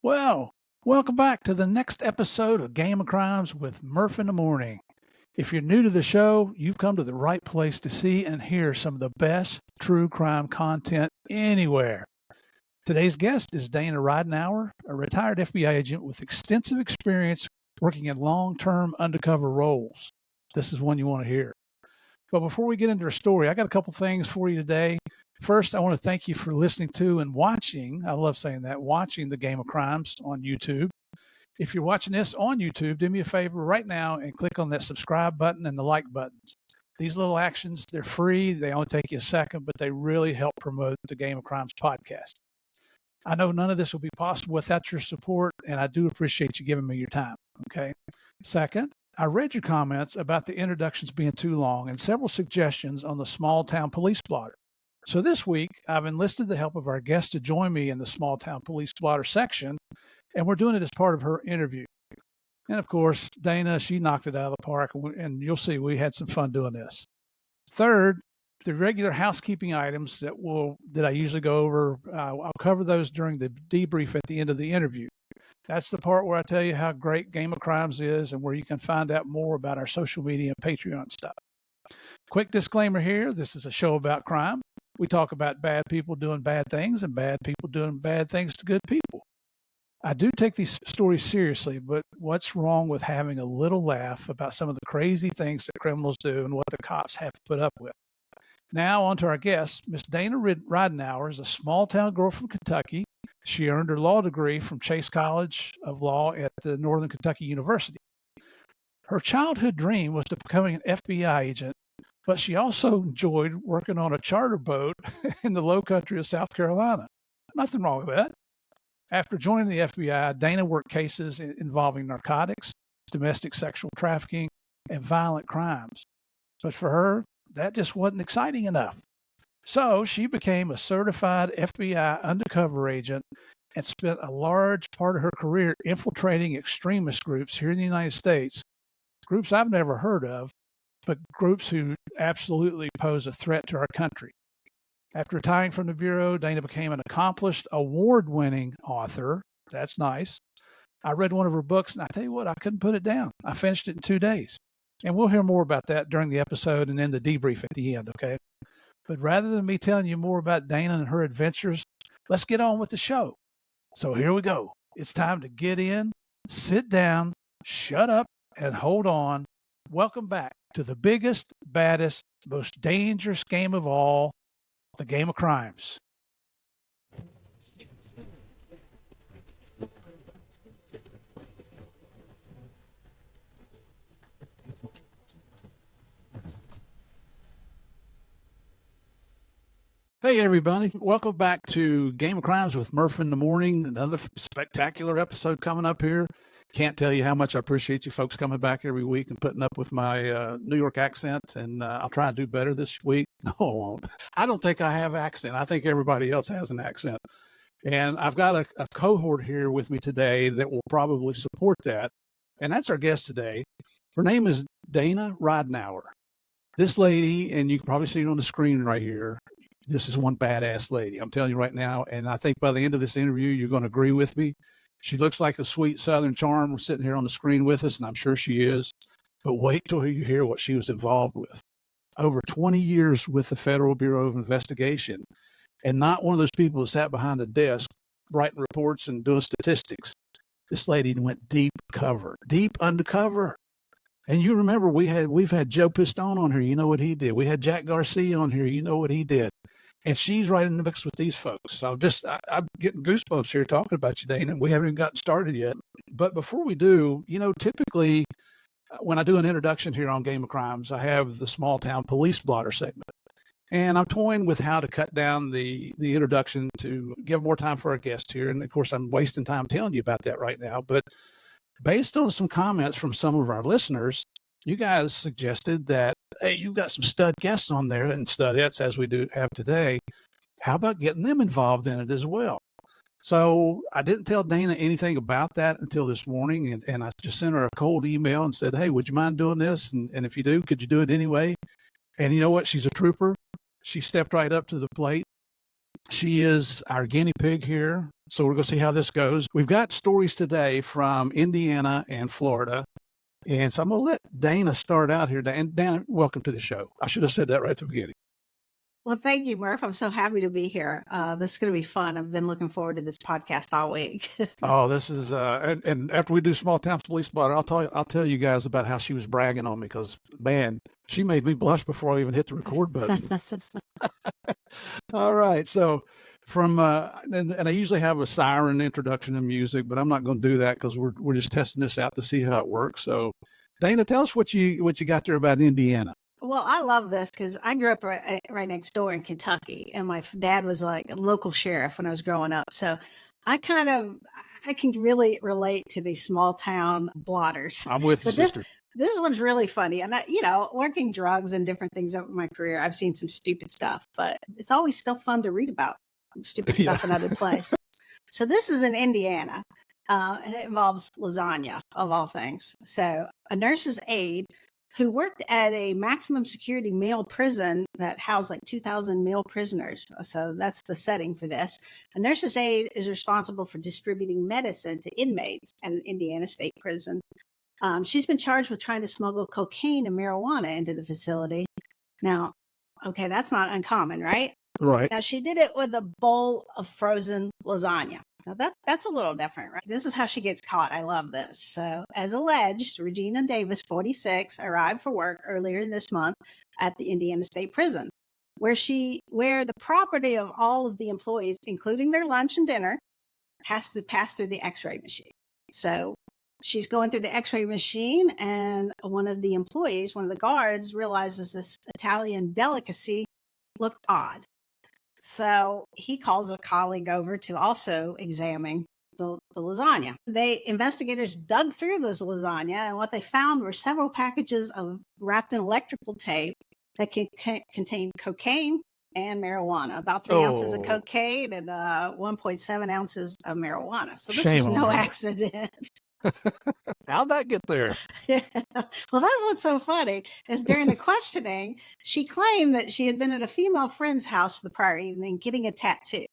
Well, welcome back to the next episode of Game of Crimes with Murph in the Morning. If you're new to the show, you've come to the right place to see and hear some of the best true crime content anywhere. Today's guest is Dana Ridenour, a retired FBI agent with extensive experience working in long-term undercover roles. This is one you want to hear. But before we get into her story, I got a couple things for you today. First, I want to thank you for listening to and watching, I love saying that, watching the Game of Crimes on YouTube. If you're watching this on YouTube, do me a favor right now and click on that subscribe button and the like buttons. These little actions, they're free. They only take you a second, but they really help promote the Game of Crimes podcast. I know none of this will be possible without your support, and I do appreciate you giving me your time, okay? Second, I read your comments about the introductions being too long and several suggestions on the small town police blotter. So this week, I've enlisted the help of our guest to join me in the small town police blotter section, and we're doing it as part of her interview. And of course, Dana, she knocked it out of the park, and you'll see we had some fun doing this. Third, the regular housekeeping items that I usually go over, I'll cover those during the debrief at the end of the interview. That's the part where I tell you how great Game of Crimes is and where you can find out more about our social media and Patreon stuff. Quick disclaimer here, this is a show about crime. We talk about bad people doing bad things and bad people doing bad things to good people. I do take these stories seriously, but what's wrong with having a little laugh about some of the crazy things that criminals do and what the cops have to put up with? Now on to our guest. Miss Dana Ridenour is a small-town girl from Kentucky. She earned her law degree from Chase College of Law at the Northern Kentucky University. Her childhood dream was to becoming an FBI agent, but she also enjoyed working on a charter boat in the low country of South Carolina. Nothing wrong with that. After joining the FBI, Dana worked cases involving narcotics, domestic sexual trafficking, and violent crimes. But for her, that just wasn't exciting enough. So she became a certified FBI undercover agent and spent a large part of her career infiltrating extremist groups here in the United States, groups I've never heard of, but groups who absolutely pose a threat to our country. After retiring from the Bureau, Dana became an accomplished, award-winning author. That's nice. I read one of her books, and I tell you what, I couldn't put it down. I finished it in 2 days. And we'll hear more about that during the episode and in the debrief at the end, okay? But rather than me telling you more about Dana and her adventures, let's get on with the show. So here we go. It's time to get in, sit down, shut up, and hold on. Welcome back to the biggest, baddest, most dangerous game of all, the Game of Crimes. Hey, everybody. Welcome back to Game of Crimes with Murph in the Morning. Another spectacular episode coming up here. Can't tell you how much I appreciate you folks coming back every week and putting up with my New York accent, and I'll try and do better this week. No, I won't. I don't think I have an accent. I think everybody else has an accent. And I've got a cohort here with me today that will probably support that, and that's our guest today. Her name is Dana Ridenour. This lady, and you can probably see it on the screen right here, this is one badass lady. I'm telling you right now, and I think by the end of this interview, you're going to agree with me. She looks like a sweet Southern charm sitting here on the screen with us, and I'm sure she is. But wait till you hear what she was involved with. Over 20 years with the Federal Bureau of Investigation, and not one of those people that sat behind a desk writing reports and doing statistics. This lady went deep undercover. And you remember we've had Joe Pistone on here. You know what he did. We had Jack Garcia on here. You know what he did. And she's right in the mix with these folks. So I'm getting goosebumps here talking about you, Dana. We haven't even gotten started yet. But before we do, typically when I do an introduction here on Game of Crimes, I have the small town police blotter segment. And I'm toying with how to cut down the introduction to give more time for our guest here. And of course, I'm wasting time telling you about that right now. But based on some comments from some of our listeners, you guys suggested that, hey, you've got some stud guests on there and studettes as we do have today. How about getting them involved in it as well? So I didn't tell Dana anything about that until this morning, and I just sent her a cold email and said, hey, would you mind doing this? And if you do, could you do it anyway? And you know what? She's a trooper. She stepped right up to the plate. She is our guinea pig here. So we're going to see how this goes. We've got stories today from Indiana and Florida. And so I'm going to let Dana start out here. And Dana, welcome to the show. I should have said that right at the beginning. Well, thank you, Murph. I'm so happy to be here. This is going to be fun. I've been looking forward to this podcast all week. Oh, this is and after we do Small Town Police Blotter, I'll tell you guys about how she was bragging on me because man, she made me blush before I even hit the record button. All right, so from and I usually have a siren introduction and music, but I'm not going to do that because we're just testing this out to see how it works. So, Dana, tell us what you got there about Indiana. Well, I love this because I grew up right next door in Kentucky, and my dad was like a local sheriff when I was growing up. So I can really relate to these small town blotters. I'm with you, sister. This one's really funny. And working drugs and different things over my career, I've seen some stupid stuff, but it's always still fun to read about stupid stuff in other places. So this is in Indiana, and it involves lasagna of all things. So a nurse's aide who worked at a maximum security male prison that housed like 2,000 male prisoners. So that's the setting for this. A nurse's aide is responsible for distributing medicine to inmates at an Indiana state prison. She's been charged with trying to smuggle cocaine and marijuana into the facility. Now, okay, that's not uncommon, right? Right. Now, she did it with a bowl of frozen lasagna. Now, that's a little different, right? This is how she gets caught. I love this. So, as alleged, Regina Davis, 46, arrived for work earlier this month at the Indiana State Prison, where the property of all of the employees, including their lunch and dinner, has to pass through the X-ray machine. So, she's going through the X-ray machine, and one of the guards, realizes this Italian delicacy looked odd. So he calls a colleague over to also examine the lasagna. Investigators dug through this lasagna, and what they found were several packages wrapped in electrical tape that contained cocaine and marijuana, about 3 ounces of cocaine and 1.7 ounces of marijuana. So this was no accident. How'd that get there? Yeah. Well, that's what's so funny is during the questioning, she claimed that she had been at a female friend's house the prior evening getting a tattoo.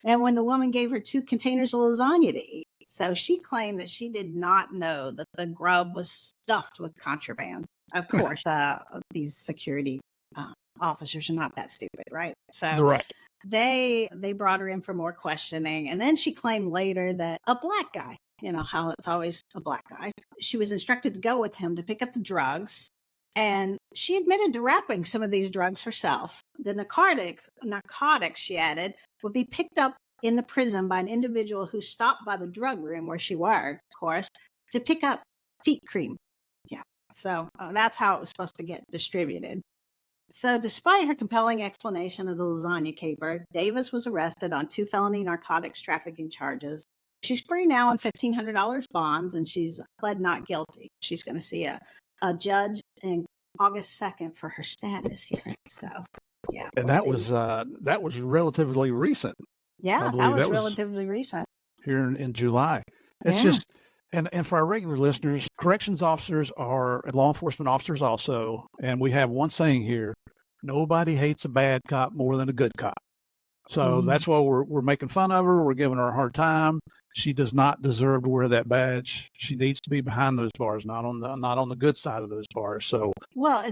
And when the woman gave her 2 containers of lasagna to eat. So she claimed that she did not know that the grub was stuffed with contraband. Of course, these security officers are not that stupid, right? So right. They brought her in for more questioning. And then she claimed later that a black guy, how it's always a black guy, she was instructed to go with him to pick up the drugs. And she admitted to wrapping some of these drugs herself. The narcotics, she added, would be picked up in the prison by an individual who stopped by the drug room where she worked, of course, to pick up feet cream. Yeah. So that's how it was supposed to get distributed. So despite her compelling explanation of the lasagna caper, Davis was arrested on 2 felony narcotics trafficking charges. She's free now on $1,500 bonds, and she's pled not guilty. She's going to see a judge in August 2nd for her status hearing. So, yeah. And that was relatively recent. Yeah, that was relatively recent. Here in July. It's just, and for our regular listeners, corrections officers are law enforcement officers also. And we have one saying here, nobody hates a bad cop more than a good cop. So that's why we're making fun of her. We're giving her a hard time. She does not deserve to wear that badge. She needs to be behind those bars, not on the good side of those bars. So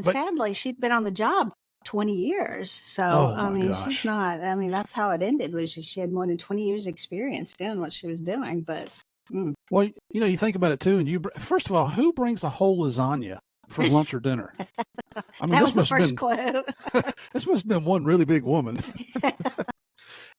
sadly, she'd been on the job 20 years. So she's not. I mean, that's how it ended. Was she had more than 20 years experience doing what she was doing. But well, you think about it too. And first of all, who brings a whole lasagna for lunch or dinner? I mean, that was the first clue. This must have been one really big woman.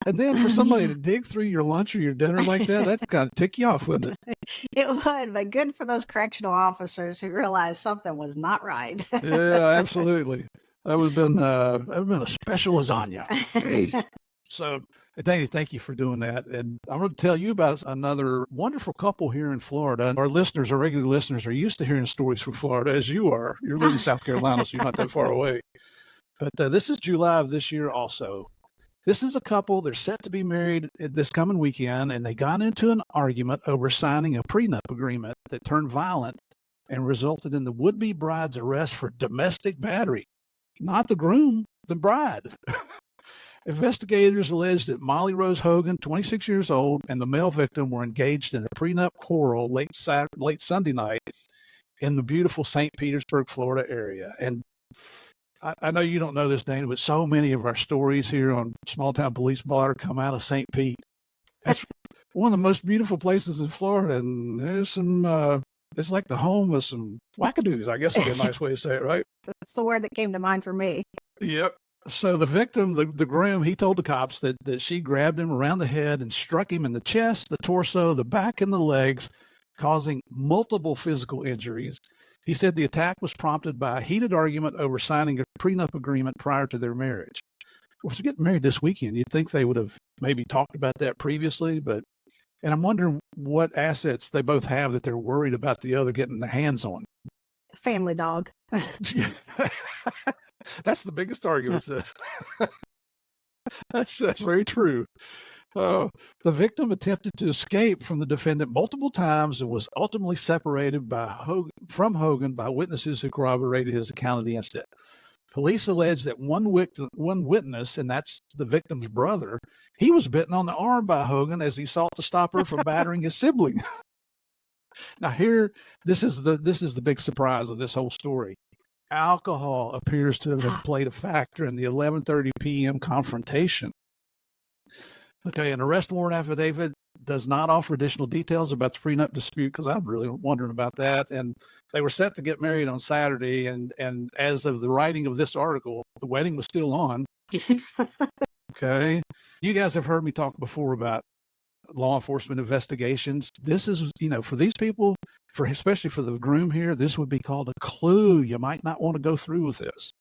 And then for somebody to dig through your lunch or your dinner like that kind of tick you off, wouldn't it? It would, but good for those correctional officers who realized something was not right. Yeah, absolutely. That would have been a special lasagna. So, Dana, thank you for doing that. And I'm going to tell you about another wonderful couple here in Florida. Our regular listeners are used to hearing stories from Florida, as you are. You're living in South Carolina, so you're not that far away. But this is July of this year also. This is a couple. They're set to be married this coming weekend, and they got into an argument over signing a prenup agreement that turned violent and resulted in the would-be bride's arrest for domestic battery. Not the groom, the bride. Investigators alleged that Molly Rose Hogan, 26 years old, and the male victim were engaged in a prenup quarrel late Sunday night in the beautiful St. Petersburg, Florida area. And I know you don't know this, Dana, but so many of our stories here on Small Town Police Blotter come out of St. Pete. That's one of the most beautiful places in Florida, and there's some, it's like the home of some wackadoos, I guess would be a nice way to say it, right? That's the word that came to mind for me. Yep. So the victim, the groom, he told the cops that she grabbed him around the head and struck him in the chest, the torso, the back, and the legs, causing multiple physical injuries. He said the attack was prompted by a heated argument over signing a prenup agreement prior to their marriage. Well, if they're getting married this weekend, you'd think they would have maybe talked about that previously, and I'm wondering what assets they both have that they're worried about the other getting their hands on. Family dog. That's the biggest argument. That's very true. The victim attempted to escape from the defendant multiple times and was ultimately separated from Hogan by witnesses who corroborated his account of the incident. Police allege that one witness, and that's the victim's brother, he was bitten on the arm by Hogan as he sought to stop her from battering his sibling. Now this is the big surprise of this whole story. Alcohol appears to have played a factor in the 11:30 p.m. confrontation. Okay, an arrest warrant affidavit does not offer additional details about the prenup dispute, because I'm really wondering about that. And they were set to get married on Saturday, and as of the writing of this article, the wedding was still on. Okay, you guys have heard me talk before about law enforcement investigations. This is, for these people, especially for the groom here, this would be called a clue. You might not want to go through with this.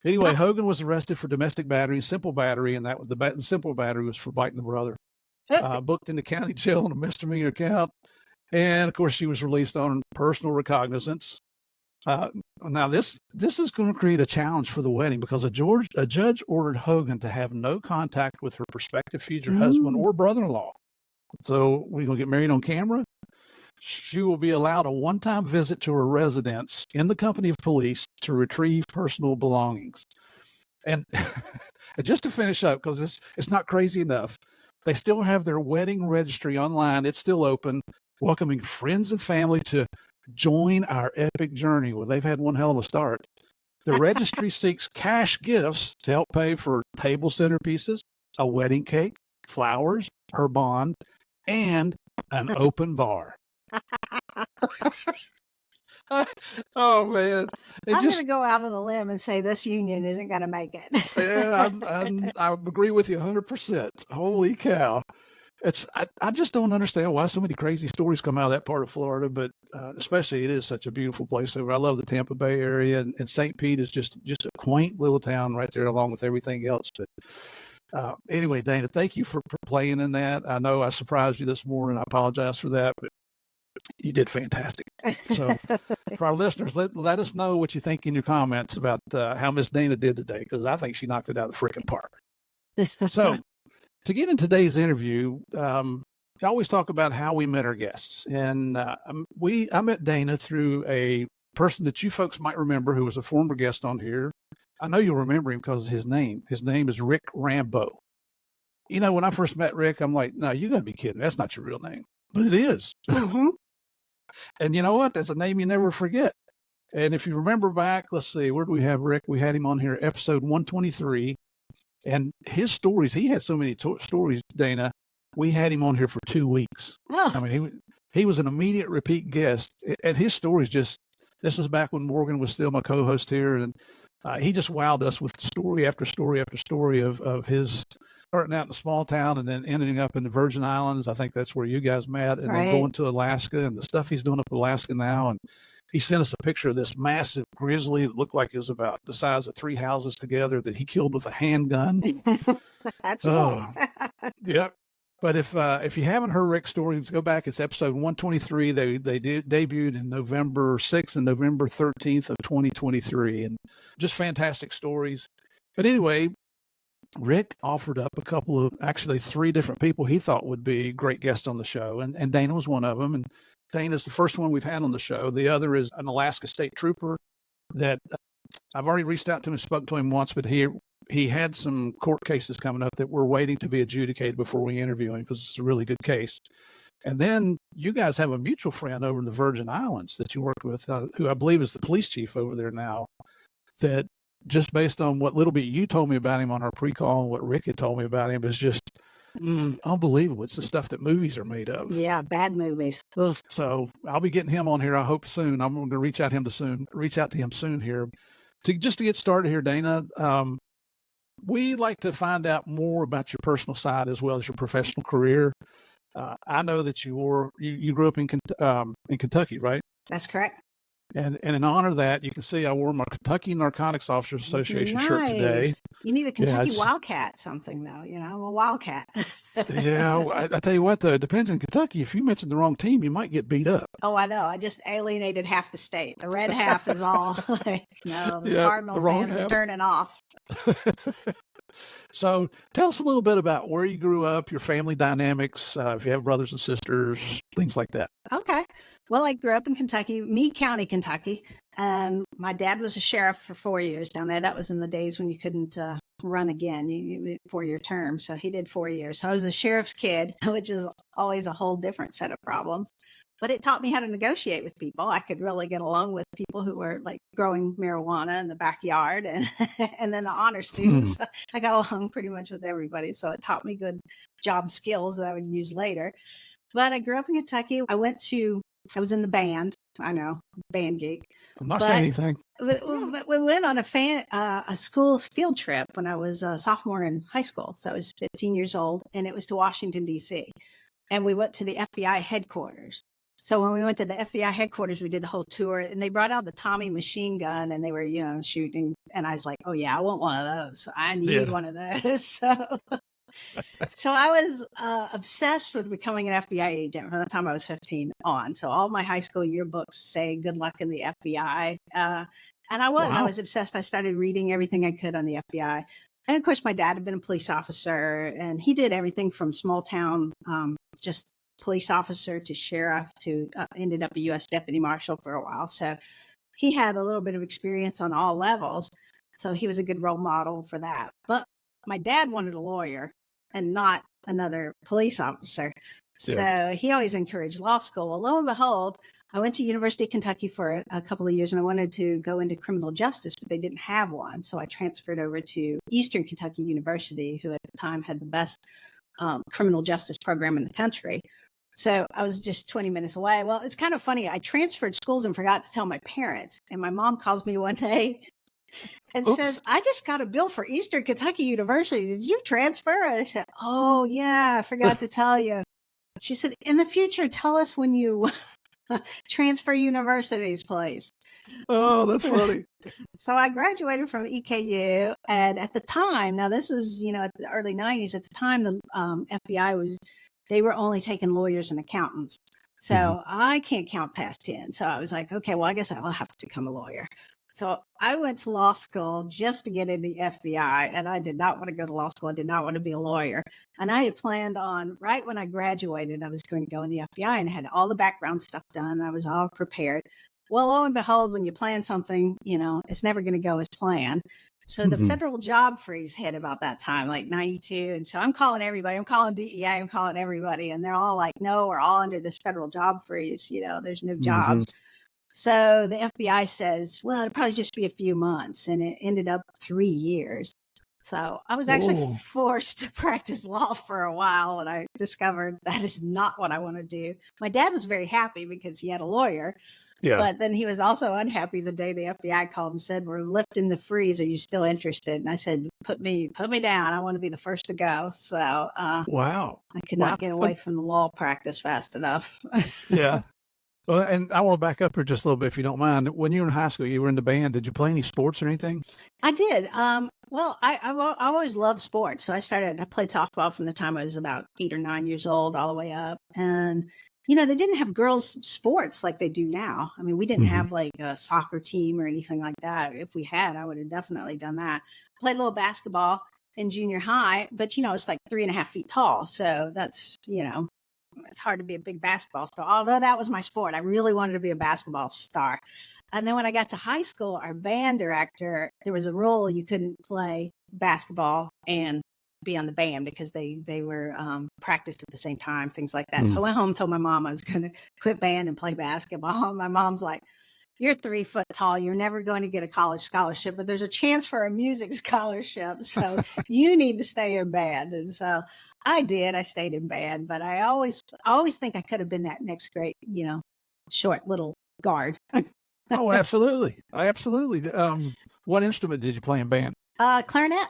Anyway, Hogan was arrested for domestic battery, simple battery, and the simple battery was for biting the brother. Booked into county jail on a misdemeanor count, and of course she was released on personal recognizance. Now this is going to create a challenge for the wedding, because a judge ordered Hogan to have no contact with her prospective future husband or brother-in-law. So we're going to get married on camera. She will be allowed a one-time visit to her residence in the company of police to retrieve personal belongings. And just to finish up, because it's not crazy enough, they still have their wedding registry online. It's still open, welcoming friends and family to join our epic journey. Well, they've had one hell of a start. The registry seeks cash gifts to help pay for table centerpieces, a wedding cake, flowers, her bond, and an open bar. Oh man! I'm going to go out on a limb and say this union isn't going to make it. Yeah, I agree with you 100%. Holy cow! I just don't understand why so many crazy stories come out of that part of Florida, but especially it is such a beautiful place over. I love the Tampa Bay area, and St. Pete is just a quaint little town right there, along with everything else. But anyway, Dana, thank you for playing in that. I know I surprised you this morning. I apologize for that, but you did fantastic. So for our listeners, let us know what you think in your comments about how Miss Dana did today, because I think she knocked it out of the freaking park. So to get in today's interview, I always talk about how we met our guests. And I met Dana through a person that you folks might remember who was a former guest on here. I know you'll remember him because of his name. His name is Rick Rambo. When I first met Rick, I'm like, no, you got to be kidding. That's not your real name. But it is. Mm-hmm. And you know what? That's a name you never forget. And if you remember back, let's see, where do we have Rick? We had him on here, episode 123. And his stories, he had so many stories, Dana. We had him on here for 2 weeks. Oh. I mean, he was an immediate repeat guest. And his stories this was back when Morgan was still my co-host here. And he just wowed us with story after story after story of his starting out in a small town and then ending up in the Virgin Islands. I think that's where you guys met, and then going to Alaska, and the stuff he's doing up in Alaska now. And he sent us a picture of this massive grizzly that looked like it was about the size of 3 houses together that he killed with a handgun. That's right. Yep. But if you haven't heard Rick's story, go back. It's episode 123. They debuted in November 6th and November 13th of 2023, and just fantastic stories. But anyway, Rick offered up actually 3 different people he thought would be great guests on the show, and Dana was one of them. And Dana's the first one we've had on the show. The other is an Alaska State Trooper that I've already reached out to him and spoke to him once, but he he had some court cases coming up that we're waiting to be adjudicated before we interview him because it's a really good case. And then you guys have a mutual friend over in the Virgin Islands that you worked with, who I believe is the police chief over there now, that just based on what little bit you told me about him on our pre-call and what Rick had told me about him is just unbelievable. It's the stuff that movies are made of. Yeah, bad movies. Oof. So I'll be getting him on here, I hope soon. I'm going to reach out to him soon here. To get started here, Dana, we like to find out more about your personal side as well as your professional career. I know that you grew up in Kentucky, right? That's correct. And in honor of that, you can see I wore my Kentucky Narcotics Officers Association shirt today. You need a Kentucky Wildcat something, though. You know, I'm a Wildcat. Yeah, I tell you what, though, it depends in Kentucky. If you mention the wrong team, you might get beat up. Oh, I know. I just alienated half the state. The red half is all like, no, the Cardinal fans are turning off. So tell us a little bit about where you grew up, your family dynamics, if you have brothers and sisters, things like that. Okay. Well, I grew up in Kentucky, Meade County, Kentucky, and my dad was a sheriff for 4 years down there. That was in the days when you couldn't run again, you 4-year term. So he did 4 years. So I was a sheriff's kid, which is always a whole different set of problems. But it taught me how to negotiate with people. I could really get along with people who were like growing marijuana in the backyard and then the honor students. I got along pretty much with everybody. So it taught me good job skills that I would use later. But I grew up in Kentucky. I was in the band. I know, band geek. I'm not saying anything. We went on a school field trip when I was a sophomore in high school. So I was 15 years old, and it was to Washington, D.C. And we went to the FBI headquarters. So when we went to the FBI headquarters, we did the whole tour, and they brought out the Tommy machine gun, and they were, shooting. And I was like, oh, yeah, I want one of those. So I need one of those. So I was obsessed with becoming an FBI agent from the time I was 15 on. So all my high school yearbooks say good luck in the FBI. And I was obsessed. I started reading everything I could on the FBI. And of course, my dad had been a police officer, and he did everything from small town, just police officer to sheriff to ended up a U.S. deputy marshal for a while. So he had a little bit of experience on all levels. So he was a good role model for that. But my dad wanted a lawyer and not another police officer. So he always encouraged law school. Well, lo and behold, I went to University of Kentucky for a couple of years, and I wanted to go into criminal justice, but they didn't have one. So I transferred over to Eastern Kentucky University, who at the time had the best criminal justice program in the country. So I was just 20 minutes away. Well, it's kind of funny. I transferred schools and forgot to tell my parents. And my mom calls me one day and says, I just got a bill for Eastern Kentucky University. Did you transfer? And I said, oh, yeah, I forgot to tell you. She said, in the future, tell us when you transfer universities, please. Oh, that's funny. So I graduated from EKU. And at the time, now this was, at the early 90s, at the time, the FBI they were only taking lawyers and accountants. So I can't count past 10. So I was like, okay, well, I guess I'll have to become a lawyer. So I went to law school just to get in the FBI, and I did not want to go to law school. I did not want to be a lawyer. And I had planned on, right when I graduated, I was going to go in the FBI, and I had all the background stuff done. I was all prepared. Well, lo and behold, when you plan something, it's never going to go as planned. So the federal job freeze hit about that time, like 92. And so I'm calling everybody. I'm calling DEA. I'm calling everybody. And they're all like, no, we're all under this federal job freeze. There's no jobs. So the FBI says, well, it'll probably just be a few months. And it ended up 3 years. So I was actually forced to practice law for a while. And I discovered that is not what I want to do. My dad was very happy because he had a lawyer. Yeah. But then he was also unhappy the day the FBI called and said, we're lifting the freeze. Are you still interested? And I said, put me down. I want to be the first to go. So I could not get away from the law practice fast enough. Yeah. Well, and I want to back up here just a little bit, if you don't mind. When you were in high school, you were in the band. Did you play any sports or anything? I did. Well, I always loved sports. So I played softball from the time I was about 8 or 9 years old all the way up. And they didn't have girls sports like they do now. I mean, we didn't have like a soccer team or anything like that. If we had, I would have definitely done that. Played a little basketball in junior high, but it's like 3.5 feet tall. So that's, it's hard to be a big basketball star. Although that was my sport. I really wanted to be a basketball star. And then when I got to high school, our band director, there was a rule you couldn't play basketball and be on the band because they were practiced at the same time, things like that. So I went home and told my mom I was going to quit band and play basketball. My mom's like, "You're 3 foot tall. You're never going to get a college scholarship, but there's a chance for a music scholarship. So you need to stay in band." And so I did. I stayed in band, but I always think I could have been that next great, short little guard. Oh, absolutely. Absolutely. What instrument did you play in band? Clarinet.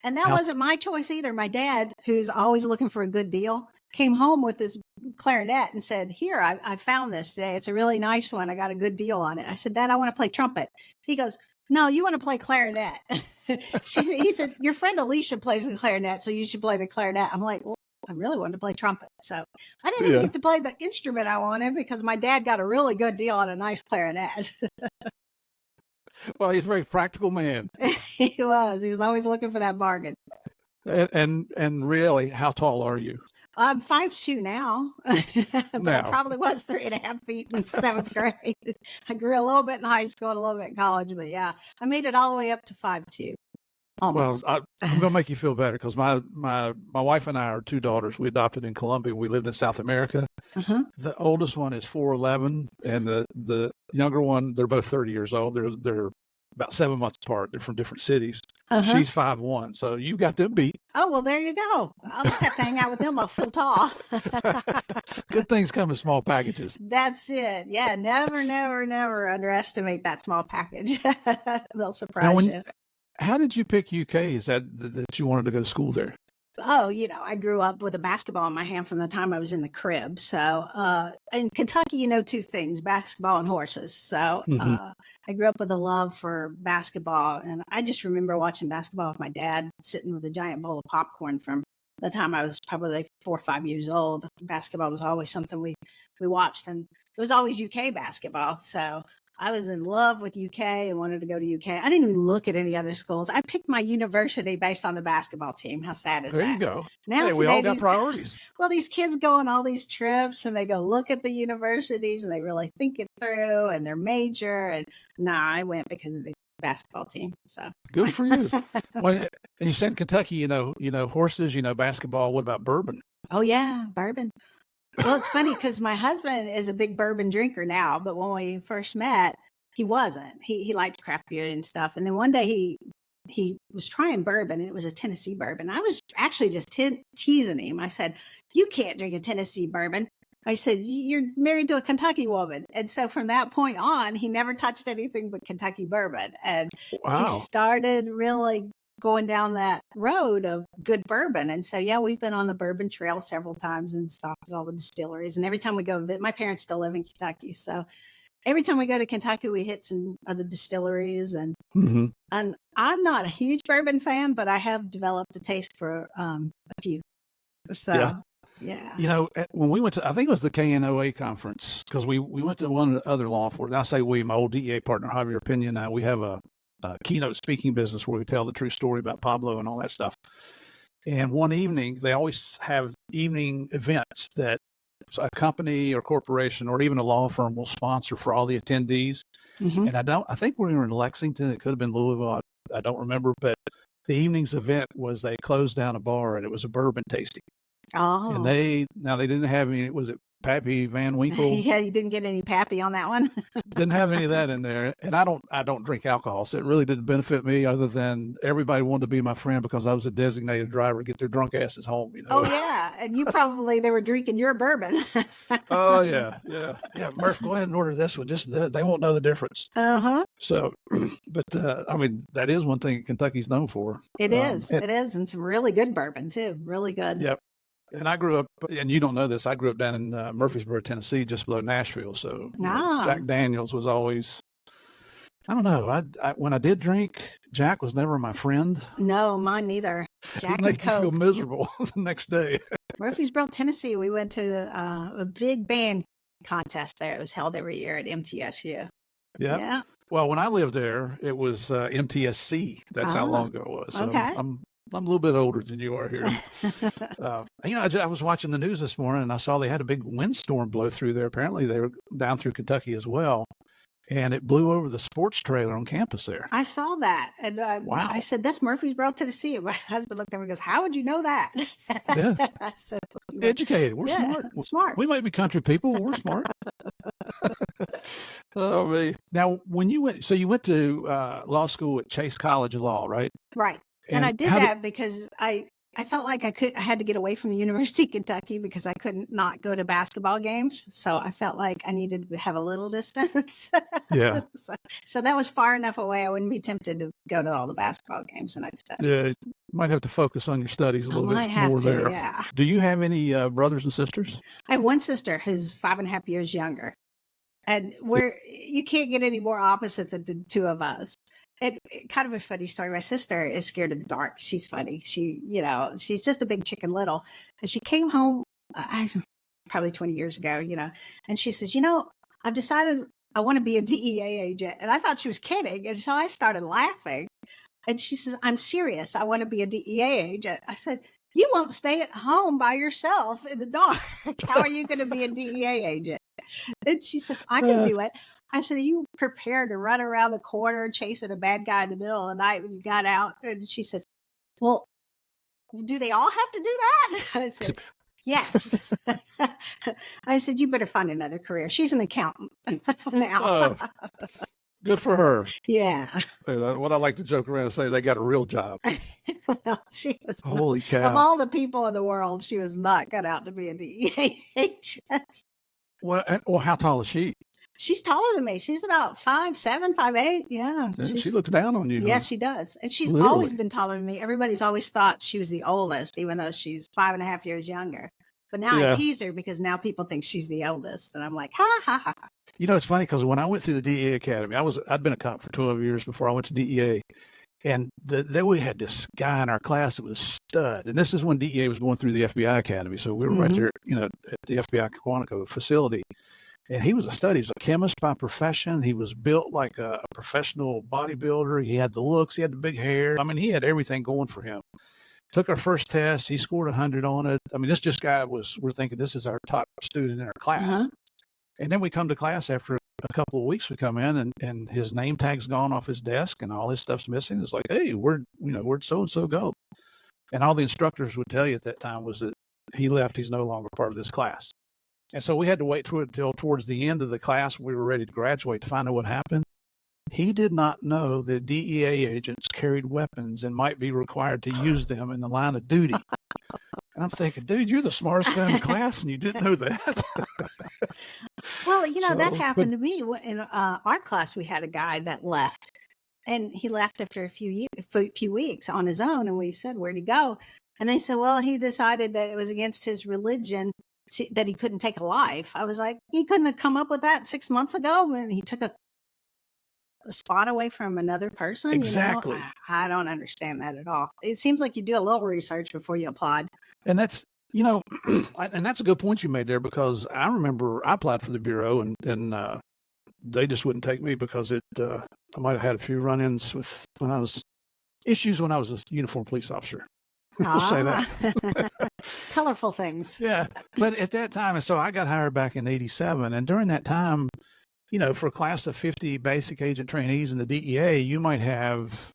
And that wasn't my choice either. My dad, who's always looking for a good deal, came home with this clarinet and said, "Here, I found this today. It's a really nice one. I got a good deal on it." I said, "Dad, I want to play trumpet." He goes, "No, you want to play clarinet." He said, "Your friend Alicia plays the clarinet, so you should play the clarinet." I'm like, "Well, I really wanted to play trumpet." So I didn't even get to play the instrument I wanted because my dad got a really good deal on a nice clarinet. Well, he's a very practical man. He was always looking for that bargain. And really, how tall are you? I'm 5'2" now, but I probably was 3.5 feet in 7th grade. I grew a little bit in high school and a little bit in college, but yeah, I made it all the way up to 5'2". Almost. Well, I'm going to make you feel better because my wife and I are 2 daughters. We adopted in Colombia. We lived in South America. The oldest one is 4'11", and the younger one, they're both 30 years old. They're about 7 months apart. They're from different cities. She's 5'1", so you got them beat. Oh, well, there you go. I'll just have to hang out with them. I'll feel tall. Good things come in small packages. That's it. Yeah, never underestimate that small package. They'll surprise you. How did you pick UK? Is that you wanted to go to school there? Oh, I grew up with a basketball in my hand from the time I was in the crib. So in Kentucky, 2 things, basketball and horses. So I grew up with a love for basketball. And I just remember watching basketball with my dad, sitting with a giant bowl of popcorn from the time I was probably 4 or 5 years old. Basketball was always something we watched. And it was always UK basketball. So I was in love with UK and wanted to go to UK. I didn't even look at any other schools. I picked my university based on the basketball team. How sad is that? There you go. Now we all got priorities. Well, these kids go on all these trips and they go look at the universities and they really think it through and their major. And I went because of the basketball team. So good for you. And you said Kentucky, horses, basketball. What about bourbon? Oh yeah, bourbon. Well, it's funny because my husband is a big bourbon drinker now, but when we first met, he wasn't. He liked craft beer and stuff. And then one day he was trying bourbon, and it was a Tennessee bourbon. I was actually just teasing him. I said, "You can't drink a Tennessee bourbon." I said, "You're married to a Kentucky woman." And so from that point on, he never touched anything but Kentucky bourbon. And he started really going down that road of good bourbon. And so, yeah, we've been on the bourbon trail several times and stopped at all the distilleries. And every time we go visit, my parents still live in Kentucky. So every time we go to Kentucky, we hit some of the distilleries. And and I'm not a huge bourbon fan, but I have developed a taste for a few. So, yeah. When we went to, I think it was the KNOA conference, because we went to one of the other law enforcement. I say we, my old DEA partner, Javier Pena, and I, we have a keynote speaking business where we tell the true story about Pablo and all that stuff. And one evening, they always have evening events that a company or corporation or even a law firm will sponsor for all the attendees. And I think we were in Lexington. It could have been Louisville. I don't remember, but the evening's event was they closed down a bar and it was a bourbon tasting. Oh. And they didn't have any, was it Pappy Van Winkle? Yeah, you didn't get any Pappy on that one. Didn't have any of that in there. And I don't drink alcohol, so it really didn't benefit me other than everybody wanted to be my friend because I was a designated driver, get their drunk asses home. Oh yeah. And they were drinking your bourbon. Oh yeah. Murph, go ahead and order this one. Just they won't know the difference. So, but that is one thing Kentucky's known for. It is, and some really good bourbon too. Really good. Yep. And I grew up, and you don't know this, I grew up down in Murfreesboro, Tennessee, just below Nashville. So Jack Daniels was always, I don't know. When I did drink, Jack was never my friend. No, mine neither. Jack and Coke. You feel miserable the next day. Murfreesboro, Tennessee. We went to a big band contest there. It was held every year at MTSU. Yeah. Well, when I lived there, it was MTSC. That's how long ago it was. So okay. I'm a little bit older than you are here. I was watching the news this morning and I saw they had a big windstorm blow through there. Apparently they were down through Kentucky as well. and it blew over the sports trailer on campus there. I saw that. And Wow. I said, that's Murfreesboro, Tennessee. And my husband looked over and goes, how would you know that? Yeah. I said, Educated. We're yeah, smart. smart. We might be country people, but we're smart. Oh, man. Now, when you went to law school at Chase College of Law, right? Right. And I did that because I felt like I had to get away from the University of Kentucky because I couldn't not go to basketball games. So I felt like I needed to have a little distance. Yeah. So that was far enough away. I wouldn't be tempted to go to all the basketball games, and I'd study. Yeah. You might have to focus on your studies a little bit more there. Yeah. Do you have any brothers and sisters? I have one sister who's 5.5 years younger. And you can't get any more opposite than the two of us. It kind of a funny story. My sister is scared of the dark. She's funny. She's just a big Chicken Little. And she came home probably 20 years ago, and she says, I've decided I want to be a DEA agent. And I thought she was kidding. And so I started laughing. And she says, I'm serious. I want to be a DEA agent. I said, you won't stay at home by yourself in the dark. How are you going to be a DEA agent? And she says, I can do it. I said, are you prepared to run around the corner chasing a bad guy in the middle of the night when you got out? And she says, well, do they all have to do that? I said, yes. I said, you better find another career. She's an accountant now. Oh, good for her. Yeah. What I like to joke around and say, they got a real job. Well, she was Holy cow. Of all the people in the world, she was not cut out to be a DEA agent. Well, how tall is she? She's taller than me. She's about 5'7", 5'8". Yeah. She looks down on you. Yes, she does. And she's Literally. always been taller than me. Everybody's always thought she was the oldest, even though she's 5.5 years younger. But now I tease her because now people think she's the oldest. And I'm like, ha, ha, ha. It's funny because when I went through the DEA Academy, I'd been a cop for 12 years before I went to DEA. And then we had this guy in our class that was stud. And this is when DEA was going through the FBI Academy. So we were right there, at the FBI Quantico facility. And he was a stud. He was a chemist by profession. He was built like a professional bodybuilder. He had the looks. He had the big hair. I mean, he had everything going for him. Took our first test. He scored 100 on it. I mean, this guy we're thinking this is our top student in our class. Uh-huh. And then we come to class after a couple of weeks. We come in and his name tag's gone off his desk and all his stuff's missing. It's like, hey, where'd so-and-so go? And all the instructors would tell you at that time was that he left. He's no longer part of this class. And so we had to wait until towards the end of the class when we were ready to graduate to find out what happened. He did not know that DEA agents carried weapons and might be required to use them in the line of duty. And I'm thinking, dude, you're the smartest guy in the class and you didn't know that. Well, that happened to me. In our class, we had a guy that left. And he left after a few weeks on his own. And we said, where'd he go? And they said, well, he decided that it was against his religion that he couldn't take a life. I was like, he couldn't have come up with that 6 months ago when he took a spot away from another person. Exactly. I don't understand that at all. It seems like you do a little research before you apply. And that's, and that's a good point you made there, because I remember I applied for the Bureau and they just wouldn't take me because I might have had a few run-ins when I was a uniformed police officer. We'll say that. Colorful things. Yeah. But at that time, and so I got hired back in 87. And during that time, for a class of 50 basic agent trainees in the DEA, you might have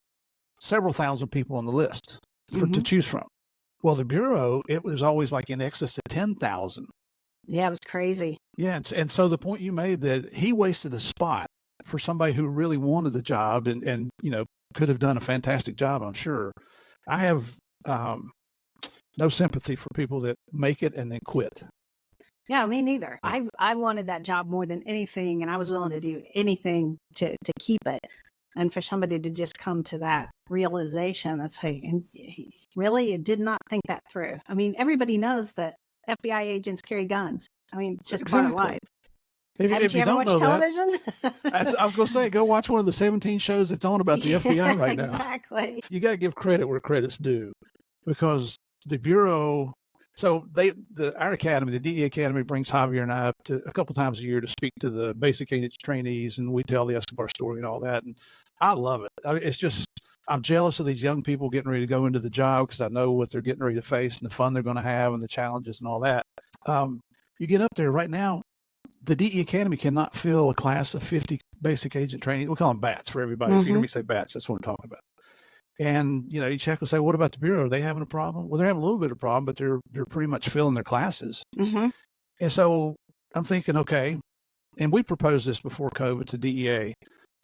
several thousand people on the list to choose from. Well, the Bureau, it was always like in excess of 10,000. Yeah, it was crazy. Yeah. And so the point you made that he wasted a spot for somebody who really wanted the job and could have done a fantastic job, I'm sure. I have no sympathy for people that make it and then quit. Yeah, me neither. I wanted that job more than anything, and I was willing to do anything to keep it. And for somebody to just come to that realization, that's and really, it did not think that through. I mean, everybody knows that FBI agents carry guns. I mean, it's just part of life. If you ever watched television? I was going to say, go watch one of the 17 shows that's on about the FBI right now. Exactly. You got to give credit where credit's due, because the Bureau. So our academy, the DEA Academy, brings Javier and I up to a couple times a year to speak to the basic agent trainees, and we tell the Escobar story and all that. And I love it. I mean, it's just, I'm jealous of these young people getting ready to go into the job, because I know what they're getting ready to face and the fun they're going to have and the challenges and all that. You get up there right now, the DE Academy cannot fill a class of 50 basic agent training. We call them BATs for everybody. If you hear me say BATs, that's what I'm talking about. And, you know, you check and say, what about the Bureau? Are they having a problem? Well, they're having a little bit of problem, but they're pretty much filling their classes. And so I'm thinking, okay, and we proposed this before COVID to DEA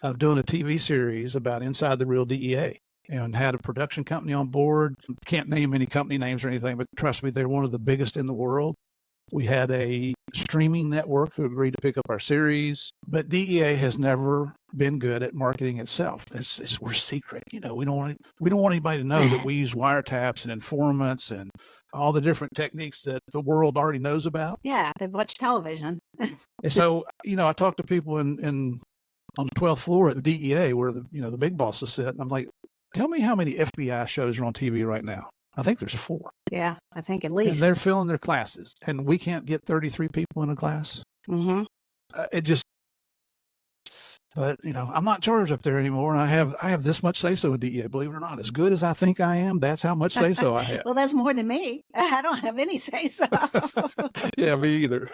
of doing a TV series about inside the real DEA, and had a production company on board. Can't name any company names or anything, but trust me, they're one of the biggest in the world. We had a streaming network who agreed to pick up our series, but DEA has never been good at marketing itself. We're secret, you know. We don't want anybody to know that we use wiretaps and informants and all the different techniques that the world already knows about. Yeah, they've watched television. And so, you know, I talked to people in on the 12th floor at the DEA where the big bosses sit, and I'm like, tell me how many FBI shows are on TV right now. I think there's 4. Yeah, I think at least. And they're filling their classes, and we can't get 33 people in a class. But you know, I'm not in charge up there anymore, and I have this much say so in DEA. Believe it or not, as good as I think I am, that's how much say so I have. Well, that's more than me. I don't have any say so. Yeah, me either.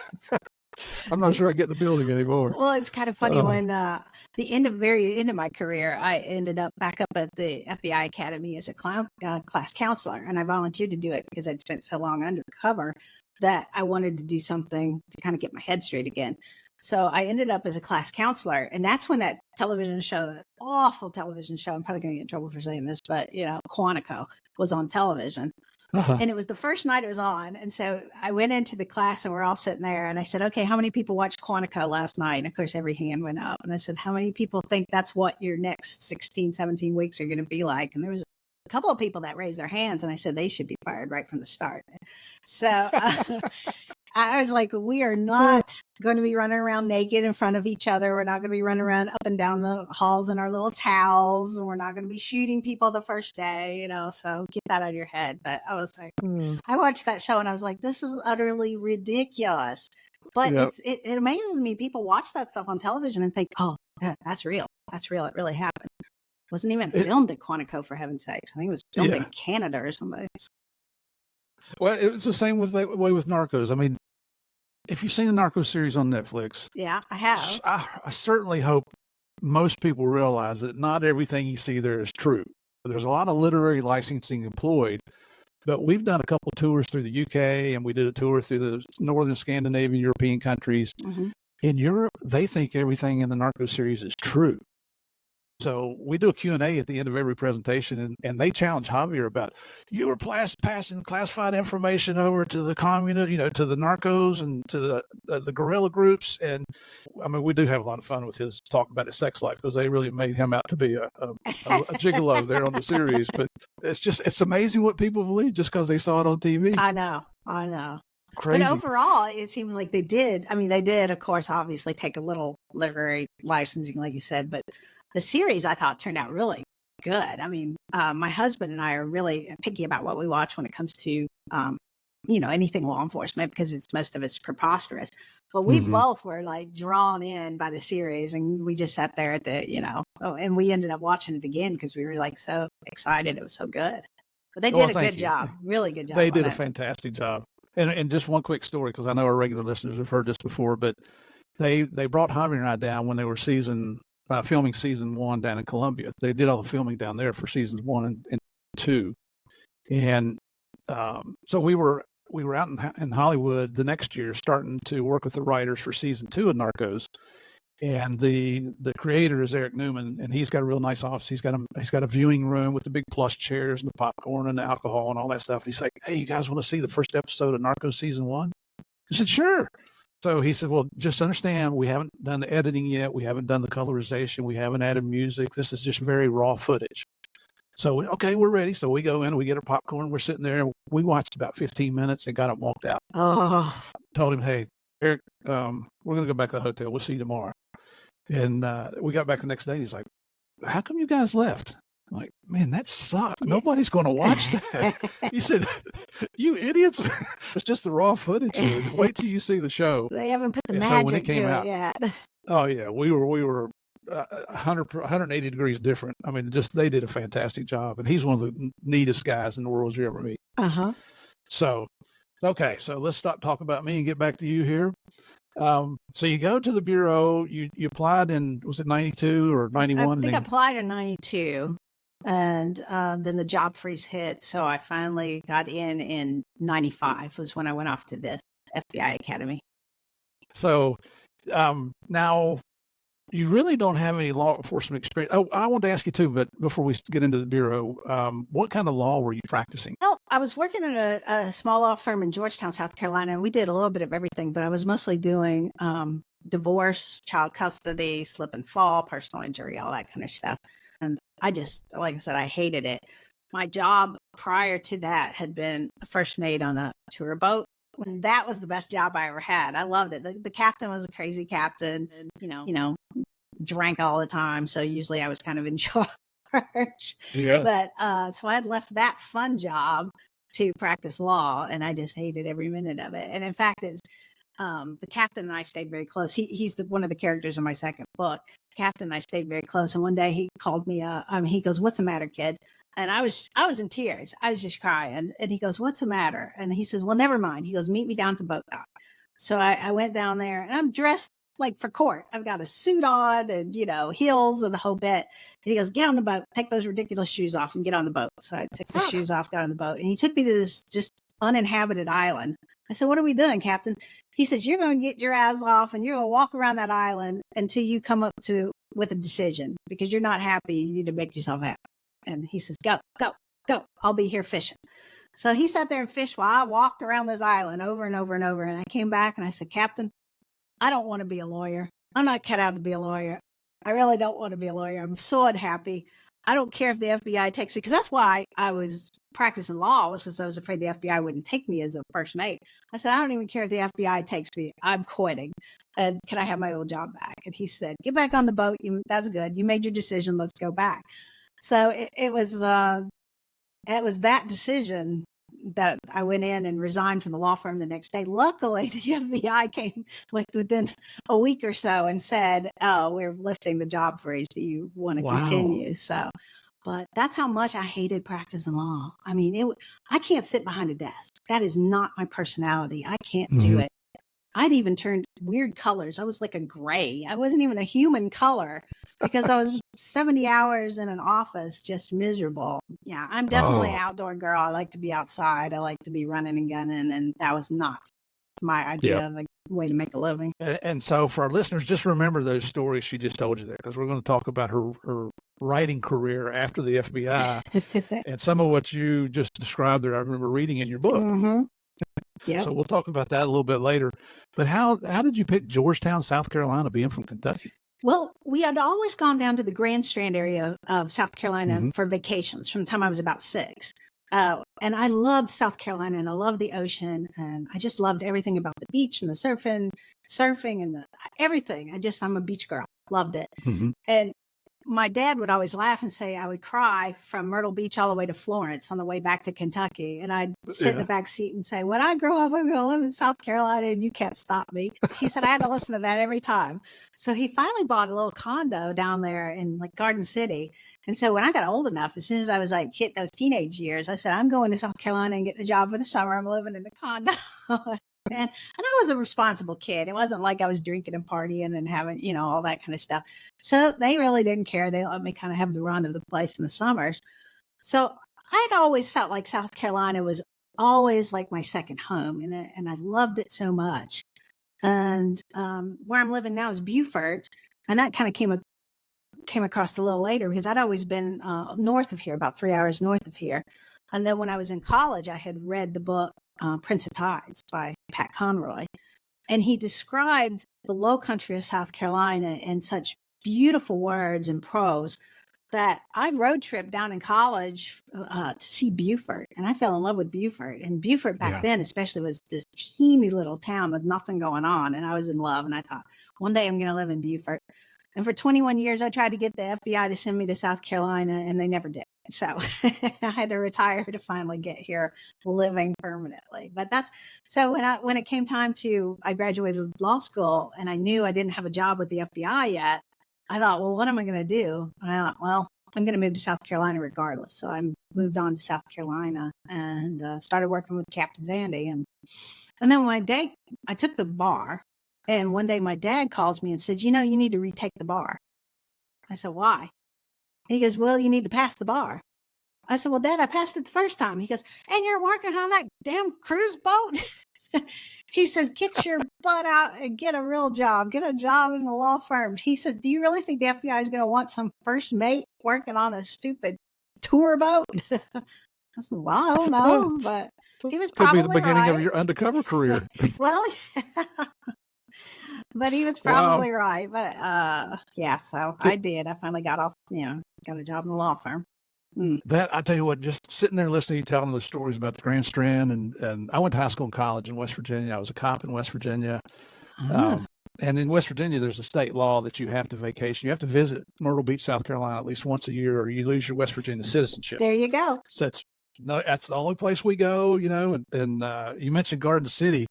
I'm not sure I get in the building anymore. Well, it's kind of funny when the very end of my career, I ended up back up at the FBI Academy as a class counselor, and I volunteered to do it because I'd spent so long undercover that I wanted to do something to kind of get my head straight again. So I ended up as a class counselor, and that's when that television show, that awful television show, I'm probably going to get in trouble for saying this, but you know, Quantico was on television. And it was the first night it was on. And so I went into the class and we're all sitting there and I said, okay, how many people watched Quantico last night? And of course, every hand went up. And I said, how many people think that's what your next 16, 17 weeks are going to be like? And there was a couple of people that raised their hands and I said, they should be fired right from the start. So I was like, we are not going to be running around naked in front of each other. We're not going to be running around up and down the halls in our little towels. And we're not going to be shooting people the first day, you know, so get that out of your head. But I was like, I watched that show and I was like, this is utterly ridiculous. But it amazes me. People watch that stuff on television and think, oh, that's real. That's real. It really happened. It wasn't even filmed at Quantico, for heaven's sakes. I think it was filmed in Canada or somebody. Well, it's the same way with Narcos. I mean, if you've seen the Narcos series on Netflix, yeah, I have. I certainly hope most people realize that not everything you see there is true. There's a lot of literary licensing employed, but we've done a couple of tours through the UK, and we did a tour through the northern Scandinavian European countries. In Europe, they think everything in the Narcos series is true. So we do a Q&A at the end of every presentation, and they challenge Javier about, you were passing classified information over to the communist, you know, to the narcos and to the guerrilla groups. And I mean, we do have a lot of fun with his talk about his sex life because they really made him out to be a gigolo there on the series. But it's amazing what people believe just because they saw it on TV. I know. Crazy. But overall, it seemed like they did, of course, obviously take a little literary licensing, like you said, but the series I thought turned out really good. I mean, my husband and I are really picky about what we watch when it comes to, you know, anything law enforcement because most of it's preposterous. But we both were like drawn in by the series, and we just sat there at the, you know, and we ended up watching it again because we were like so excited. It was so good. But they did a good job, really good job. They did a fantastic job. And just one quick story, because I know our regular listeners have heard this before, but they brought Javier and I down when they were filming season 1 down in Colombia. They did all the filming down there for seasons 1 and 2. And so we were out in Hollywood the next year starting to work with the writers for season 2 of Narcos. And the creator is Eric Newman, and he's got a real nice office. He's got a viewing room with the big plush chairs and the popcorn and the alcohol and all that stuff. And he's like, hey, you guys want to see the first episode of Narcos season 1? I said, sure. So he said, well, just understand, we haven't done the editing yet. We haven't done the colorization. We haven't added music. This is just very raw footage. So, okay, we're ready. So we go in, we get our popcorn. We're sitting there. And we watched about 15 minutes and got up and walked out. Oh. Told him, hey, Eric, we're going to go back to the hotel. We'll see you tomorrow. And we got back the next day. And he's like, how come you guys left? I'm like, man, that sucked. Nobody's going to watch that. He said, you idiots. It's just the raw footage. Wait till you see the show. They haven't put the magic to it yet. Oh, yeah. We were 180 degrees different. I mean, they did a fantastic job. And he's one of the neatest guys in the world you ever meet. So, okay. So let's stop talking about me and get back to you here. So you go to the bureau. You applied in, was it 92 or I 91? think I applied in 92, and then the job freeze hit. So I finally got in 95 was when I went off to the FBI Academy. So now you really don't have any law enforcement experience. Oh, I wanted to ask you too, but before we get into the bureau, what kind of law were you practicing? Well, I was working at a small law firm in Georgetown, South Carolina, and we did a little bit of everything, but I was mostly doing divorce, child custody, slip and fall, personal injury, all that kind of stuff. And I just, like I said, I hated it. My job prior to that had been a first mate on a tour boat. And that was the best job I ever had. I loved it. The captain was a crazy captain, and drank all the time. So usually I was kind of in charge. Yeah. But so I had left that fun job to practice law, and I just hated every minute of it. And in fact, it's the captain and I stayed very close. He's one of the characters in my second book. The captain and I stayed very close. And one day he called me. He goes, "What's the matter, kid?" And I was in tears. I was just crying. And he goes, "What's the matter?" And he says, "Well, never mind." He goes, "Meet me down at the boat dock." So I went down there, and I'm dressed like for court. I've got a suit on and, heels and the whole bit. And he goes, "Get on the boat, take those ridiculous shoes off and get on the boat." So I took the shoes off, got on the boat, and he took me to this just uninhabited island. I said, "What are we doing, Captain?" He says, "You're going to get your ass off and you're going to walk around that island until you come up with a decision, because you're not happy. You need to make yourself happy." And he says, "Go, go, go. I'll be here fishing." So he sat there and fished while I walked around this island over and over and over. And I came back and I said, "Captain, I don't want to be a lawyer. I'm not cut out to be a lawyer. I really don't want to be a lawyer. I'm so unhappy. I don't care if the FBI takes me," because that's why I was practicing law, was because I was afraid the FBI wouldn't take me as a first mate. I said, "I don't even care if the FBI takes me. I'm quitting. And can I have my old job back?" And he said, "Get back on the boat. That's good. You made your decision. Let's go back." So it was that decision that I went in and resigned from the law firm the next day. Luckily, the FBI came within a week or so and said, "Oh, we're lifting the job freeze. Do you want to continue?" So, but that's how much I hated practicing law. I mean, I can't sit behind a desk. That is not my personality. I can't do it. I'd even turned weird colors. I was like a gray. I wasn't even a human color because I was 70 hours in an office, just miserable. Yeah, I'm definitely an outdoor girl. I like to be outside. I like to be running and gunning, and that was not my idea of a way to make a living. And so for our listeners, just remember those stories she just told you there, because we're going to talk about her writing career after the FBI and some of what you just described there. I remember reading in your book. Mm-hmm. Yeah. So we'll talk about that a little bit later. But how did you pick Georgetown, South Carolina, being from Kentucky? Well, we had always gone down to the Grand Strand area of South Carolina for vacations from the time I was about 6. And I loved South Carolina, and I loved the ocean, and I just loved everything about the beach and the surfing and everything. I'm a beach girl. Loved it. And my dad would always laugh and say I would cry from Myrtle Beach all the way to Florence on the way back to Kentucky. And I'd sit in the back seat and say, "When I grow up, I'm going to live in South Carolina and you can't stop me." He said I had to listen to that every time. So he finally bought a little condo down there in like Garden City. And so when I got old enough, as soon as I was like hit those teenage years, I said, "I'm going to South Carolina and getting a job for the summer. I'm living in the condo." And I was a responsible kid. It wasn't like I was drinking and partying and having, all that kind of stuff. So they really didn't care. They let me kind of have the run of the place in the summers. So I'd always felt like South Carolina was always like my second home, and I loved it so much. And where I'm living now is Beaufort, and that kind of came across a little later because I'd always been north of here, about 3 hours north of here. And then when I was in college, I had read the book Prince of Tides by Pat Conroy. And he described the low country of South Carolina in such beautiful words and prose that I road tripped down in college to see Beaufort. And I fell in love with Beaufort. And Beaufort back then especially was this teeny little town with nothing going on. And I was in love. And I thought, one day I'm going to live in Beaufort. And for 21 years, I tried to get the FBI to send me to South Carolina, and they never did. So I had to retire to finally get here living permanently. But so when it came time I graduated law school, and I knew I didn't have a job with the FBI yet. I thought, well, what am I going to do? And I thought, well, I'm going to move to South Carolina regardless. So I moved on to South Carolina and started working with Captain Zandy. And then I took the bar. And one day my dad calls me and said, you need to retake the bar. I said, why? He goes, well, you need to pass the bar. I said, well, Dad, I passed it the first time. He goes, and you're working on that damn cruise boat? He says, get your butt out and get a real job. Get a job in the law firm. He says, do you really think the FBI is going to want some first mate working on a stupid tour boat? I said, well, I don't know, but he was Could probably be the beginning right. of your undercover career. Well, but he was probably right. But yeah, so I did. I finally got off, got a job in the law firm. That, I tell you what, just sitting there listening to you telling the stories about the Grand Strand, and I went to high school and college in West Virginia. I was a cop in West Virginia. And in West Virginia, there's a state law that you have to vacation. You have to visit Myrtle Beach, South Carolina at least once a year, or you lose your West Virginia citizenship. There you go. So that's the only place we go, and you mentioned Garden City.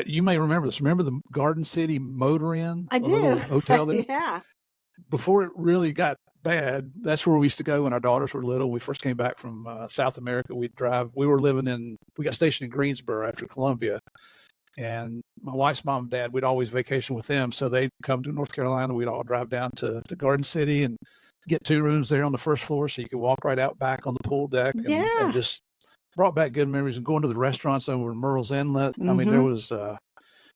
You may remember this. Remember the Garden City Motor Inn? I do. Little hotel there? Yeah. Before it really got bad, that's where we used to go when our daughters were little. We first came back from South America. We'd drive. We got stationed in Greensboro after Columbia. And my wife's mom and dad, we'd always vacation with them. So they'd come to North Carolina. We'd all drive down to Garden City and get 2 rooms there on the first floor. So you could walk right out back on the pool deck and just brought back good memories, and going to the restaurants over in Murrell's Inlet. I mean, there was,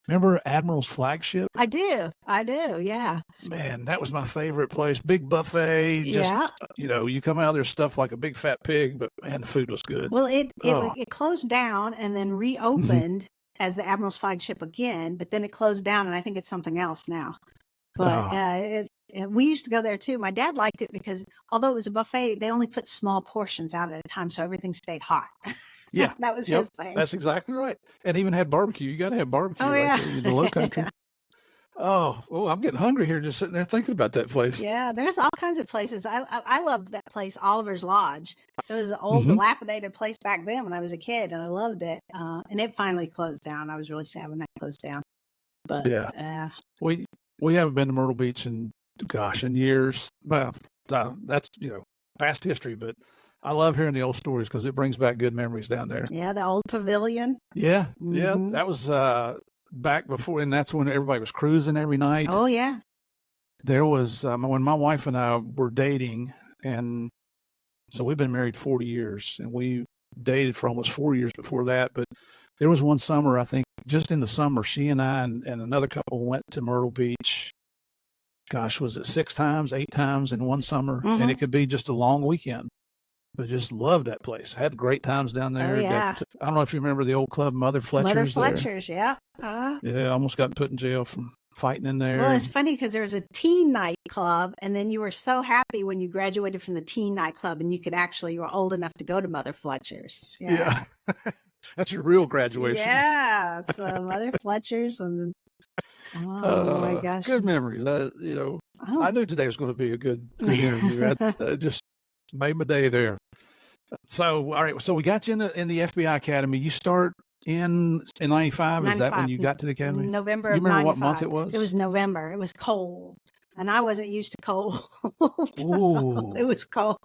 remember Admiral's Flagship? I do. Yeah. Man, that was my favorite place. Big buffet. Just, you come out, there's stuff like a big fat pig, but man, the food was good. Well, it closed down and then reopened as the Admiral's Flagship again, but then it closed down, and I think it's something else now. But we used to go there too. My dad liked it because although it was a buffet, they only put small portions out at a time, so everything stayed hot. Yeah, that was his thing. That's exactly right. And even had barbecue. You got to have barbecue there in the Low Country. Oh, I'm getting hungry here just sitting there thinking about that place. Yeah, there's all kinds of places. I love that place, Oliver's Lodge. It was an old dilapidated place back then when I was a kid, and I loved it. And it finally closed down. I was really sad when that closed down. But we haven't been to Myrtle Beach in years. Well, that's past history, but I love hearing the old stories because it brings back good memories down there. Yeah, the old pavilion. Yeah, that was back before, and that's when everybody was cruising every night. Oh yeah. There was when my wife and I were dating, and so we've been married 40 years, and we dated for almost 4 years before that. But there was one summer, I think, just in the summer, she and I and another couple went to Myrtle Beach. Gosh, was it 6 times, 8 times in one summer? And it could be just a long weekend. But just loved that place. Had great times down there. Oh, yeah. I don't know if you remember the old club, Mother Fletcher's. Mother Fletcher's, yeah. Yeah, almost got put in jail from fighting in there. Well, it's funny because there was a teen nightclub, and then you were so happy when you graduated from the teen nightclub and you were old enough to go to Mother Fletcher's. Yeah. That's your real graduation. Yeah. So Mother Fletcher's and oh my gosh. Good memories. I knew today was going to be a good interview. I just made my day there. So, all right. So we got you in the FBI Academy. You start in 95. Is that when you got to the Academy? November of 95. You remember what 95. month it was? It was November. It was cold. And I wasn't used to cold. Ooh. It was cold.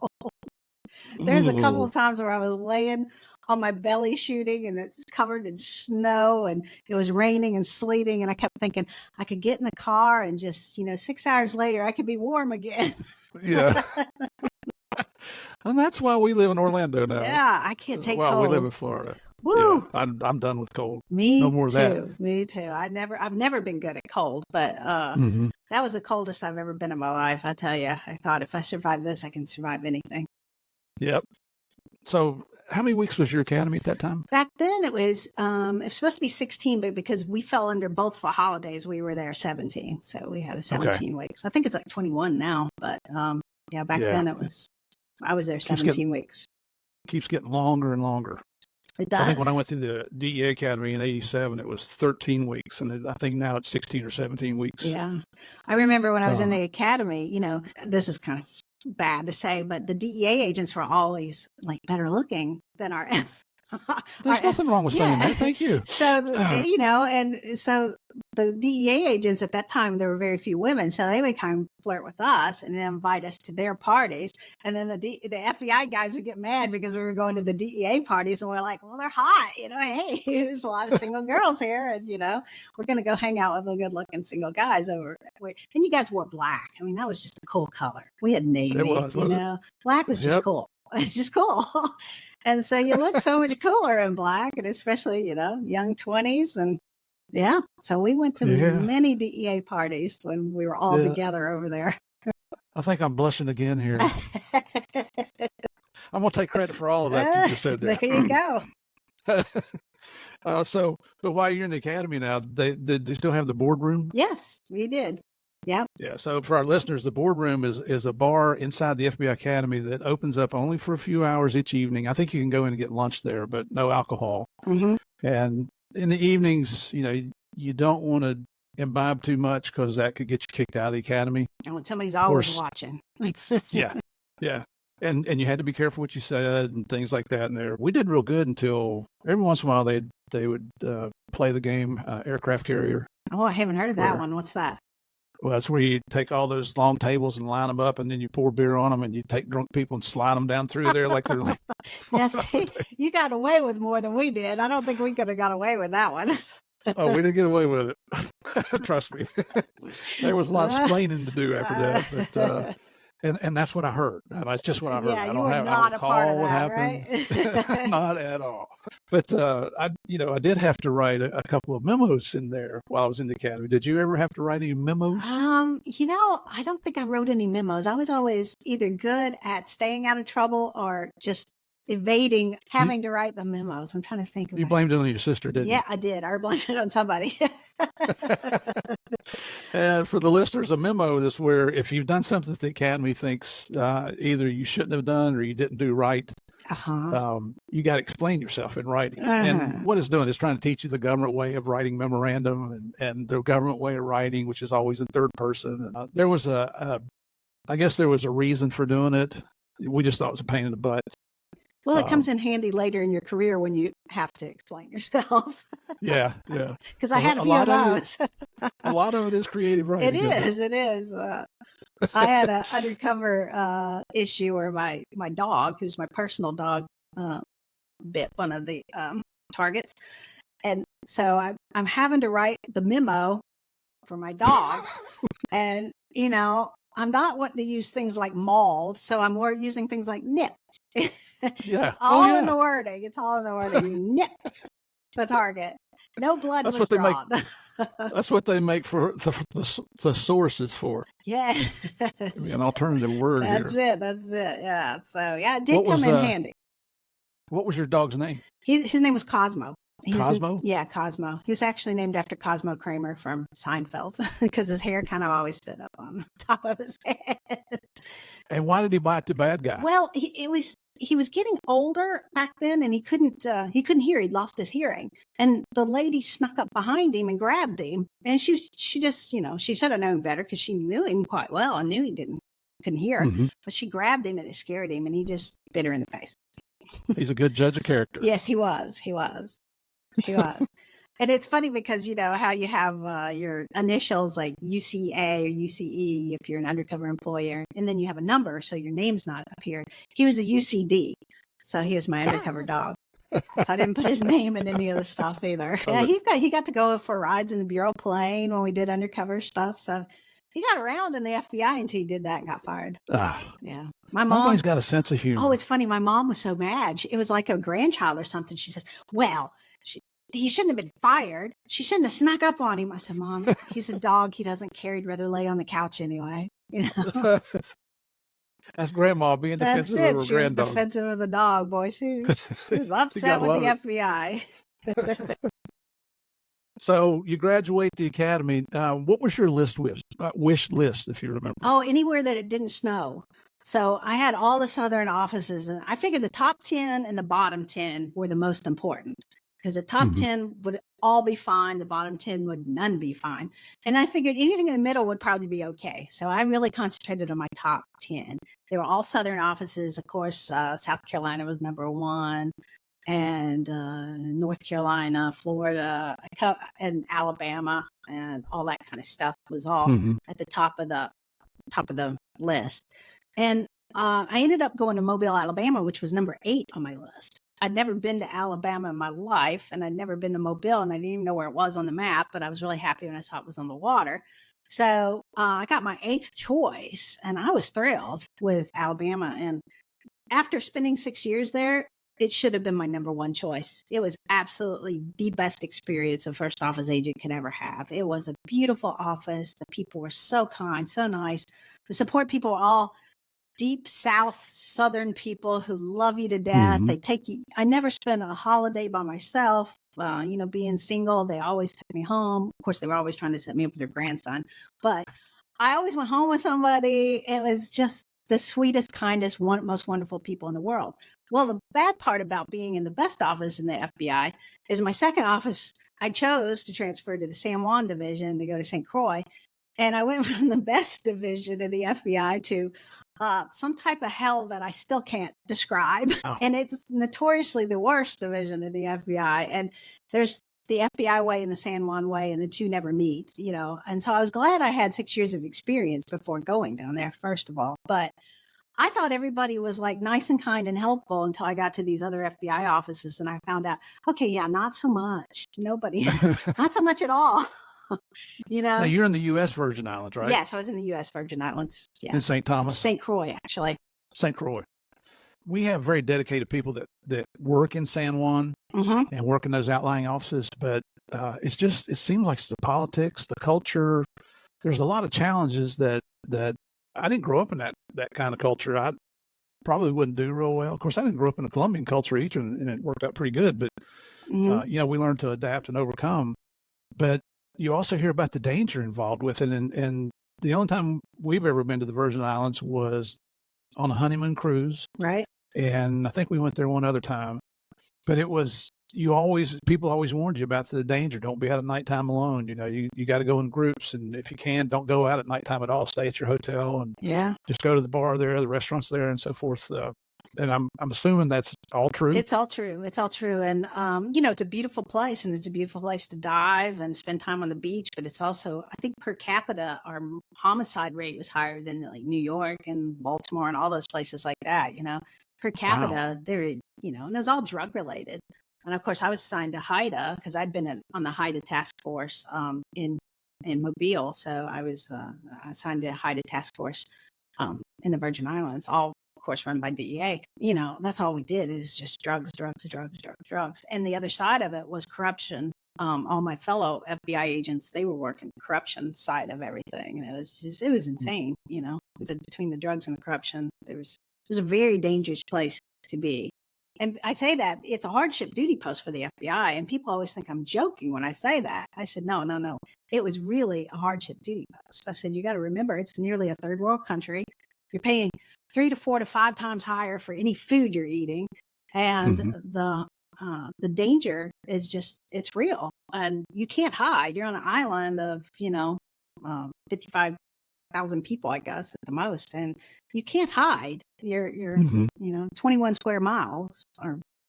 There's a couple of times where I was laying on my belly shooting, and it's covered in snow, and it was raining and sleeting, and I kept thinking I could get in the car and just 6 hours later I could be warm again. Yeah. And that's why we live in Orlando now. Yeah, I can't take cold. Well, we live in Florida. Woo! Yeah, I'm done with cold. No more of that. Me too. I've never been good at cold, but that was the coldest I've ever been in my life. I tell you, I thought if I survive this, I can survive anything. Yep. So how many weeks was your academy at that time? Back then it was supposed to be 16, but because we fell under both the holidays, we were there 17. So we had a 17 weeks. I think it's like 21 now, but back then I was there 17 weeks. Keeps getting longer and longer. It does. I think when I went through the DEA Academy in 87, it was 13 weeks. And I think now it's 16 or 17 weeks. Yeah. I remember when I was in the academy, this is kind of bad to say, but the DEA agents were always like better looking than our There's nothing wrong with saying that. Thank you. So, and so the DEA agents at that time, there were very few women. So they would kind of flirt with us and then invite us to their parties. And then the FBI guys would get mad because we were going to the DEA parties. And we're like, well, they're hot. Hey, there's a lot of single girls here. And, we're going to go hang out with the good looking single guys over. And you guys wore black. I mean, that was just a cool color. We had navy, black was just cool. It's just cool. And so you look so much cooler in black, and especially, young 20s. And so we went to many DEA parties when we were all together over there. I think I'm blushing again here. I'm going to take credit for all of that you just said there. There you go. But while you're in the academy now, did they still have the boardroom? Yes, we did. Yep. Yeah. So for our listeners, the boardroom is a bar inside the FBI Academy that opens up only for a few hours each evening. I think you can go in and get lunch there, but no alcohol. Mm-hmm. And in the evenings, you don't want to imbibe too much because that could get you kicked out of the academy. And when somebody's always watching. Yeah. And you had to be careful what you said and things like that. And we did real good until every once in a while they would play the game Aircraft Carrier. Oh, I haven't heard of that one. What's that? Well, that's where you take all those long tables and line them up, and then you pour beer on them, and you take drunk people and slide them down through there like they're like. See, you got away with more than we did. I don't think we could have got away with that one. Oh, we didn't get away with it. Trust me. There was a lot of explaining to do after that, but and that's what I heard. That's just what I heard. Yeah, I don't recall what happened. Right? Not at all. But I did have to write a couple of memos in there while I was in the academy. Did you ever have to write any memos? I don't think I wrote any memos. I was always either good at staying out of trouble or just evading having to write the memos. I'm trying to think. You blamed it on your sister, didn't you? Yeah, I did. I blamed it on somebody. And for the listeners, a memo is where if you've done something that the academy thinks either you shouldn't have done or you didn't do right, you got to explain yourself in writing. And what it's doing is trying to teach you the government way of writing memorandum and the government way of writing, which is always in third person. There was I guess there was a reason for doing it. We just thought it was a pain in the butt. Well, it comes in handy later in your career when you have to explain yourself. Yeah. Because I had a few of those. A lot of it is creative writing. It is. I had an undercover issue where my dog, who's my personal dog, bit one of the targets. And so I'm having to write the memo for my dog. And, I'm not wanting to use things like mauled, so I'm more using things like nipped. Yeah. It's all in the wording. You nipped the target. No blood was drawn. That's what they make for the sources for. Yeah. An alternative word. That's it. Yeah. So it did come in handy. What was your dog's name? His name was Cosmo. Cosmo? Cosmo. He was actually named after Cosmo Kramer from Seinfeld because his hair kind of always stood up on top of his head. And why did he bite the bad guy? Well, he was getting older back then, and he couldn't hear. He'd lost his hearing, and the lady snuck up behind him and grabbed him. And she just she should have known better because she knew him quite well and knew he couldn't hear. Mm-hmm. But she grabbed him and it scared him, and he just bit her in the face. He's a good judge of character. Yes, he was. And it's funny because how you have your initials like UCA or UCE if you're an undercover employer, and then you have a number so your name's not up here. He was a UCD, so he was my undercover dog. So I didn't put his name in any of the stuff either. Yeah, he got to go for rides in the bureau plane when we did undercover stuff. So he got around in the FBI until he did that and got fired. Yeah. My mom always got a sense of humor. Oh, it's funny. My mom was so mad. It was like a grandchild or something. She says, well, he shouldn't have been fired. She shouldn't have snuck up on him. I said, Mom, he's a dog. He doesn't care. He'd rather lay on the couch anyway. That's grandma being defensive of her granddog. She was defensive of the dog, boy. She was upset with the FBI. So you graduate the academy. What was your wish list, if you remember? Oh, anywhere that it didn't snow. So I had all the southern offices, and I figured the top 10 and the bottom 10 were the most important because the top 10 would all be fine. The bottom 10 would none be fine. And I figured anything in the middle would probably be okay. So I really concentrated on my top 10. They were all southern offices. Of course, South Carolina was number 1. and North Carolina, Florida, and Alabama, and all that kind of stuff was all at the top of the list. And I ended up going to Mobile, Alabama, which was number 8 on my list. I'd never been to Alabama in my life, and I'd never been to Mobile, and I didn't even know where it was on the map, but I was really happy when I saw it was on the water. So I got my 8th choice, and I was thrilled with Alabama. And after spending 6 years there, it should have been my number 1 choice. It was absolutely the best experience a first office agent could ever have. It was a beautiful office. The people were so kind, so nice. The support people were all deep South Southern people who love you to death. They take you. I never spent a holiday by myself. Being single, they always took me home. Of course, they were always trying to set me up with their grandson, but I always went home with somebody. It was just the sweetest, kindest, most wonderful people in the world. Well, the bad part about being in the best office in the FBI is my second office, I chose to transfer to the San Juan division to go to St. Croix. And I went from the best division in the FBI to some type of hell that I still can't describe. Oh. And it's notoriously the worst division in the FBI. And there's the FBI way and the San Juan way, and the two never meet, And so I was glad I had 6 years of experience before going down there, first of all. But I thought everybody was like nice and kind and helpful until I got to these other FBI offices, and I found out, okay, yeah, not so much. Nobody, not so much at all. Now you're in the U.S. Virgin Islands, right? Yes, I was in the U.S. Virgin Islands. Yeah. In St. Thomas? St. Croix, actually. St. Croix. We have very dedicated people that work in San Juan and work in those outlying offices, but it seems like the politics, the culture, there's a lot of challenges that I didn't grow up in that kind of culture. I probably wouldn't do real well. Of course, I didn't grow up in a Colombian culture either, and it worked out pretty good, but we learned to adapt and overcome. But you also hear about the danger involved with it. And the only time we've ever been to the Virgin Islands was on a honeymoon cruise. Right. And I think we went there one other time. But it was, people always warned you about the danger. Don't be out at nighttime alone. You got to go in groups. And if you can, don't go out at nighttime at all. Stay at your hotel and just go to the bar there, the restaurants there, and so forth. And I'm assuming that's all true. It's all true. It's all true. And, it's a beautiful place, and it's a beautiful place to dive and spend time on the beach. But it's also, I think per capita, our homicide rate was higher than like New York and Baltimore and all those places like that, per capita there, and it was all drug related. And of course I was assigned to HIDA because I'd been on the HIDA task force, in Mobile. So I was assigned to HIDA task force, in the Virgin Islands, all of course run by DEA. That's all we did is just drugs. And the other side of it was corruption. All my fellow FBI agents, they were working the corruption side of everything. And it was insane, between the drugs and the corruption, it was a very dangerous place to be. And I say that it's a hardship duty post for the FBI. And people always think I'm joking when I say that. I said, no. It was really a hardship duty post. I said, you got to remember, it's nearly a third world country. You're paying 3 to 4 to 5 times higher for any food you're eating. And the danger is just, it's real. And you can't hide. You're on an island of, 55,000 people, I guess, at the most. And you can't hide. You're 21 square miles.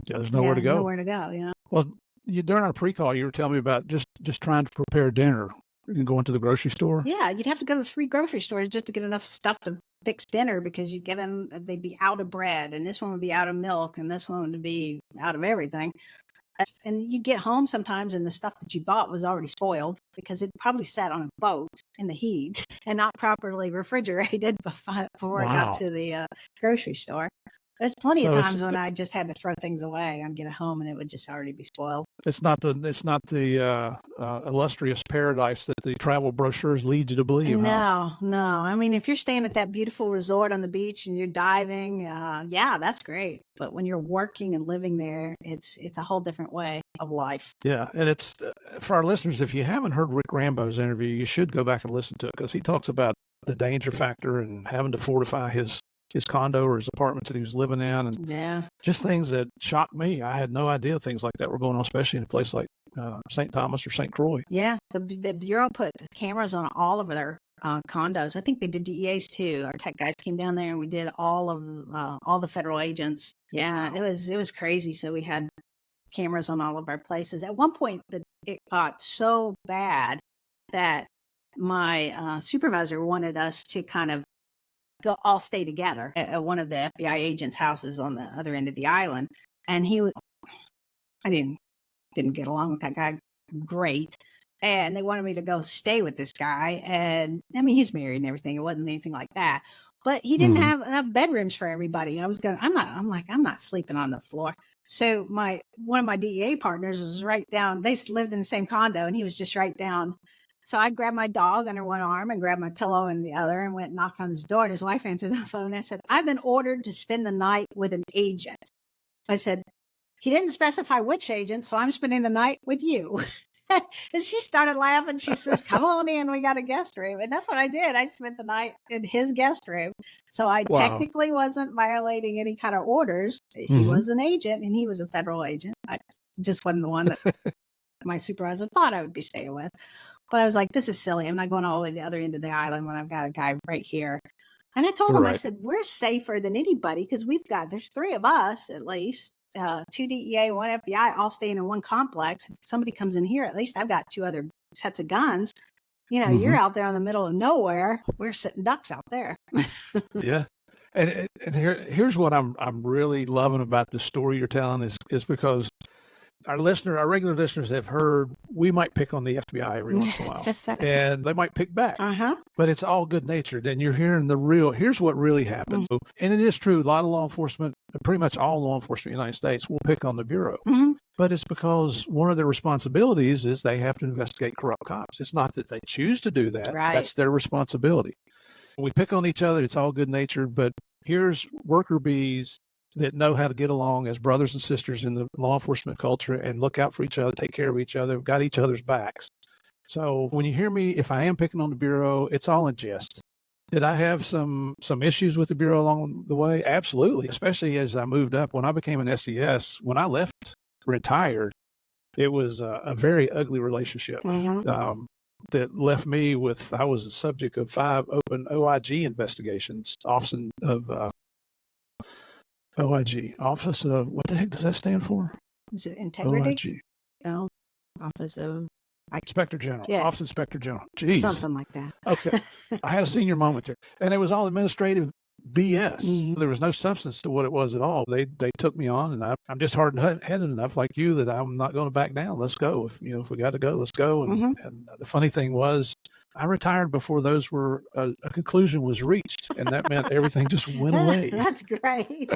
There's nowhere to go. Nowhere to go, Well, during our pre-call, you were telling me about just trying to prepare dinner and going to the grocery store. Yeah, you'd have to go to 3 grocery stores just to get enough stuff to fix dinner, because you'd get them, they'd be out of bread, and this one would be out of milk, and this one would be out of everything. And you get home sometimes and the stuff that you bought was already spoiled because it probably sat on a boat in the heat and not properly refrigerated before it got to the grocery store. There's plenty of times when I just had to throw things away. I'd get it home and it would just already be spoiled. It's not the illustrious paradise that the travel brochures lead you to believe. No. I mean, if you're staying at that beautiful resort on the beach and you're diving, that's great. But when you're working and living there, it's a whole different way of life. Yeah, and it's for our listeners, if you haven't heard Rick Rambo's interview, you should go back and listen to it, because he talks about the danger factor and having to fortify his condo or his apartment that he was living in, and just things that shocked me. I had no idea things like that were going on, especially in a place like St. Thomas or St. Croix. Yeah, the Bureau put cameras on all of their condos. I think they did DEAs too. Our tech guys came down there and we did all the federal agents. Yeah, it was crazy. So we had cameras on all of our places. At one point, it got so bad that my supervisor wanted us to kind of all stay together at one of the FBI agents' houses on the other end of the island. And I didn't get along with that guy great. And they wanted me to go stay with this guy. And I mean, he's married and everything. It wasn't anything like that. But he didn't have enough bedrooms for everybody. I'm not sleeping on the floor. So one of my DEA partners was right down. They lived in the same condo, and he was just right down. So I grabbed my dog under one arm and grabbed my pillow in the other and went and knocked on his door. And his wife answered the phone and I said, "I've been ordered to spend the night with an agent." I said, "He didn't specify which agent, so I'm spending the night with you." And she started laughing. She says, "Come on in, we got a guest room." And that's what I did. I spent the night in his guest room. So I technically wasn't violating any kind of orders. He was an agent and he was a federal agent. I just wasn't the one that my supervisor thought I would be staying with. But I was like, this is silly. I'm not going all the way to the other end of the island when I've got a guy right here. And I told him, I said, "We're safer than anybody because there's 3 of us at least. 2 DEA, 1 FBI, all staying in one complex. If somebody comes in here, at least I've got 2 other sets of guns. You're out there in the middle of nowhere. We're sitting ducks out there." Yeah. And here's what I'm really loving about the story you're telling is because our regular listeners have heard we might pick on the FBI every once in a while, and they might pick back, but it's all good natured. And you're hearing here's what really happened. And it is true. A lot of law enforcement, pretty much all law enforcement in the United States will pick on the Bureau, but it's because one of their responsibilities is they have to investigate corrupt cops. It's not that they choose to do that. Right. That's their responsibility. We pick on each other. It's all good natured, but here's worker bees that know how to get along as brothers and sisters in the law enforcement culture and look out for each other, take care of each other, got each other's backs. So when you hear me, if I am picking on the Bureau, it's all in jest. Did I have some issues with the Bureau along the way? Absolutely, especially as I moved up. When I became an SES, when I retired, it was a very ugly relationship that left me I was the subject of 5 open OIG investigations, Office of OIG, Office of, what the heck does that stand for? Is it integrity? OIG. No, Office of Inspector General. Yeah. Office Inspector General. Jeez. Something like that. Okay. I had a senior moment there. And it was all administrative BS. There was no substance to what it was at all. They took me on, and I'm just hard-headed enough like you that I'm not going to back down. Let's go. If we got to go, let's go. And the funny thing was, I retired before those were a conclusion was reached, and that meant everything just went away. That's great.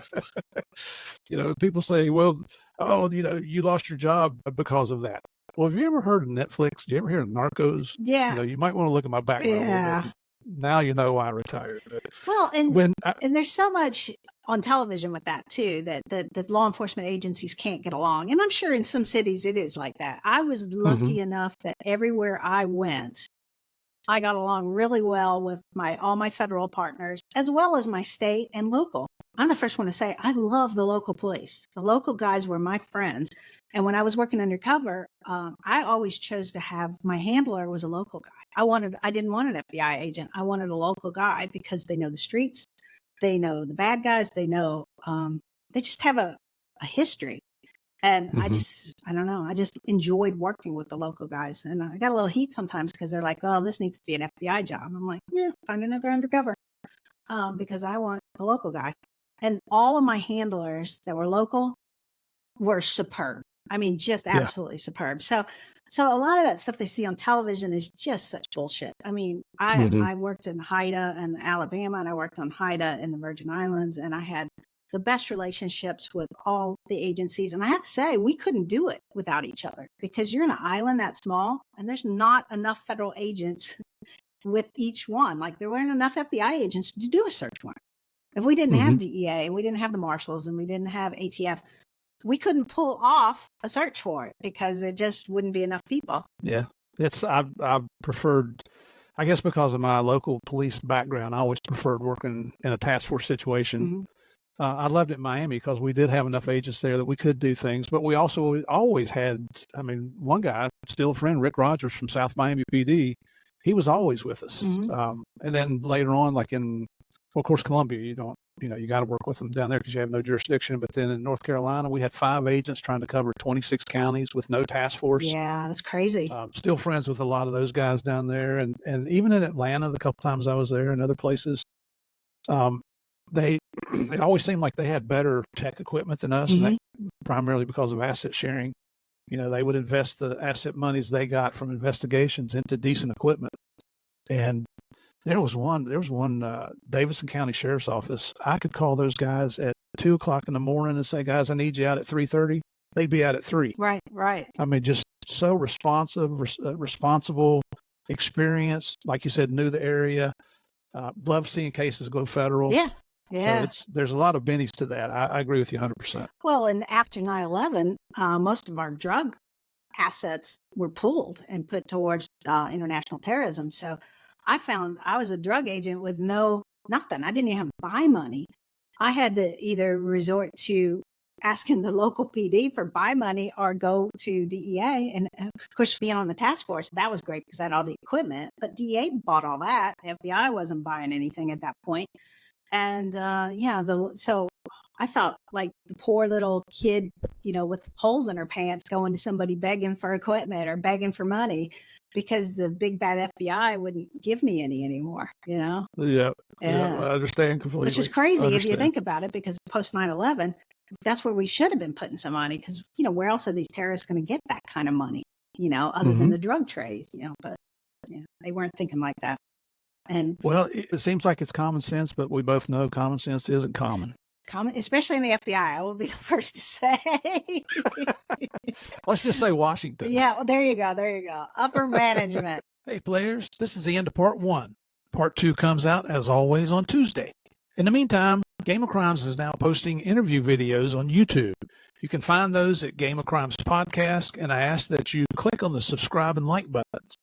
People say, "Well, you lost your job because of that." Well, have you ever heard of Netflix? Did you ever hear of Narcos? Yeah. You might want to look at my background a little bit. Now you know why I retired. Well, and there's so much on television with that too, that law enforcement agencies can't get along. And I'm sure in some cities it is like that. I was lucky enough that everywhere I went, I got along really well with all my federal partners, as well as my state and local. I'm the first one to say, I love the local police. The local guys were my friends. And when I was working undercover, I always chose to have my handler was a local guy. I didn't want an FBI agent. I wanted a local guy because they know the streets. They know the bad guys. They know, they just have a history. And I don't know. I just enjoyed working with the local guys. And I got a little heat sometimes because they're like, "Oh, this needs to be an FBI job." I'm like, "Yeah, find another undercover." Because I want a local guy. And all of my handlers that were local were superb. I mean, just absolutely superb. So a lot of that stuff they see on television is just such bullshit. I mean, I worked in Haida in Alabama, and I worked on Haida in the Virgin Islands, and I had the best relationships with all the agencies. And I have to say, we couldn't do it without each other because you're in an island that small and there's not enough federal agents with each one. Like there weren't enough FBI agents to do a search warrant. If we didn't have DEA and we didn't have the marshals and we didn't have ATF, we couldn't pull off a search warrant because there just wouldn't be enough people. Yeah. I preferred, I guess because of my local police background, I always preferred working in a task force situation. I loved it in Miami because we did have enough agents there that we could do things, but we also always had, one guy, still a friend, Rick Rogers from South Miami PD, he was always with us. And then later on, like of course, Columbia, you got to work with them down there because you have no jurisdiction. But then in North Carolina, we had 5 agents trying to cover 26 counties with no task force. Yeah, that's crazy. Still friends with a lot of those guys down there. And even in Atlanta, the couple times I was there and other places, they it always seemed like they had better tech equipment than us, and that primarily because of asset sharing. They would invest the asset monies they got from investigations into decent equipment. And there was one Davidson County Sheriff's Office. I could call those guys at 2:00 in the morning and say, guys, I need you out at 3:30. They'd be out at 3. Right. I mean, just so responsive, responsible, experienced, like you said, knew the area. Love seeing cases go federal. Yeah. Yeah. So there's a lot of bennies to that. I agree with you 100%. Well, and after 9/11, most of our drug assets were pulled and put towards international terrorism. So I found I was a drug agent with nothing. I didn't even have buy money. I had to either resort to asking the local PD for buy money or go to DEA. And of course, being on the task force, that was great because I had all the equipment. But DEA bought all that. The FBI wasn't buying anything at that point. And so I felt like the poor little kid, with holes in her pants going to somebody begging for equipment or begging for money because the big bad FBI wouldn't give me any anymore, Yeah, I understand completely. Which is crazy if you think about it, because post 9/11, that's where we should have been putting some money because, where else are these terrorists going to get that kind of money, other than the drug trade, but they weren't thinking like that. And well, it seems like it's common sense, but we both know common sense isn't common. Especially in the FBI, I will be the first to say. Let's just say Washington. Yeah, well, there you go. Upper management. Hey, players, this is the end of part 1. Part 2 comes out, as always, on Tuesday. In the meantime, Game of Crimes is now posting interview videos on YouTube. You can find those at Game of Crimes Podcast, and I ask that you click on the subscribe and like buttons.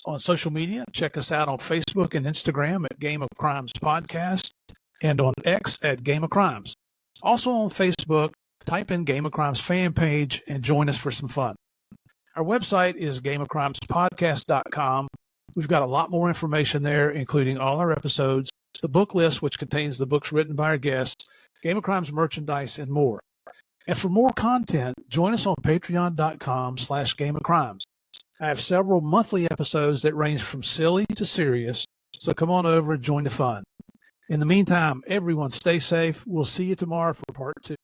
On social media, check us out on Facebook and Instagram at Game of Crimes Podcast and on X at Game of Crimes. Also on Facebook, type in Game of Crimes fan page and join us for some fun. Our website is gameofcrimespodcast.com. We've got a lot more information there, including all our episodes, the book list, which contains the books written by our guests, Game of Crimes merchandise, and more. And for more content, join us on patreon.com/Game of Crimes. I have several monthly episodes that range from silly to serious, so come on over and join the fun. In the meantime, everyone stay safe. We'll see you tomorrow for part 2.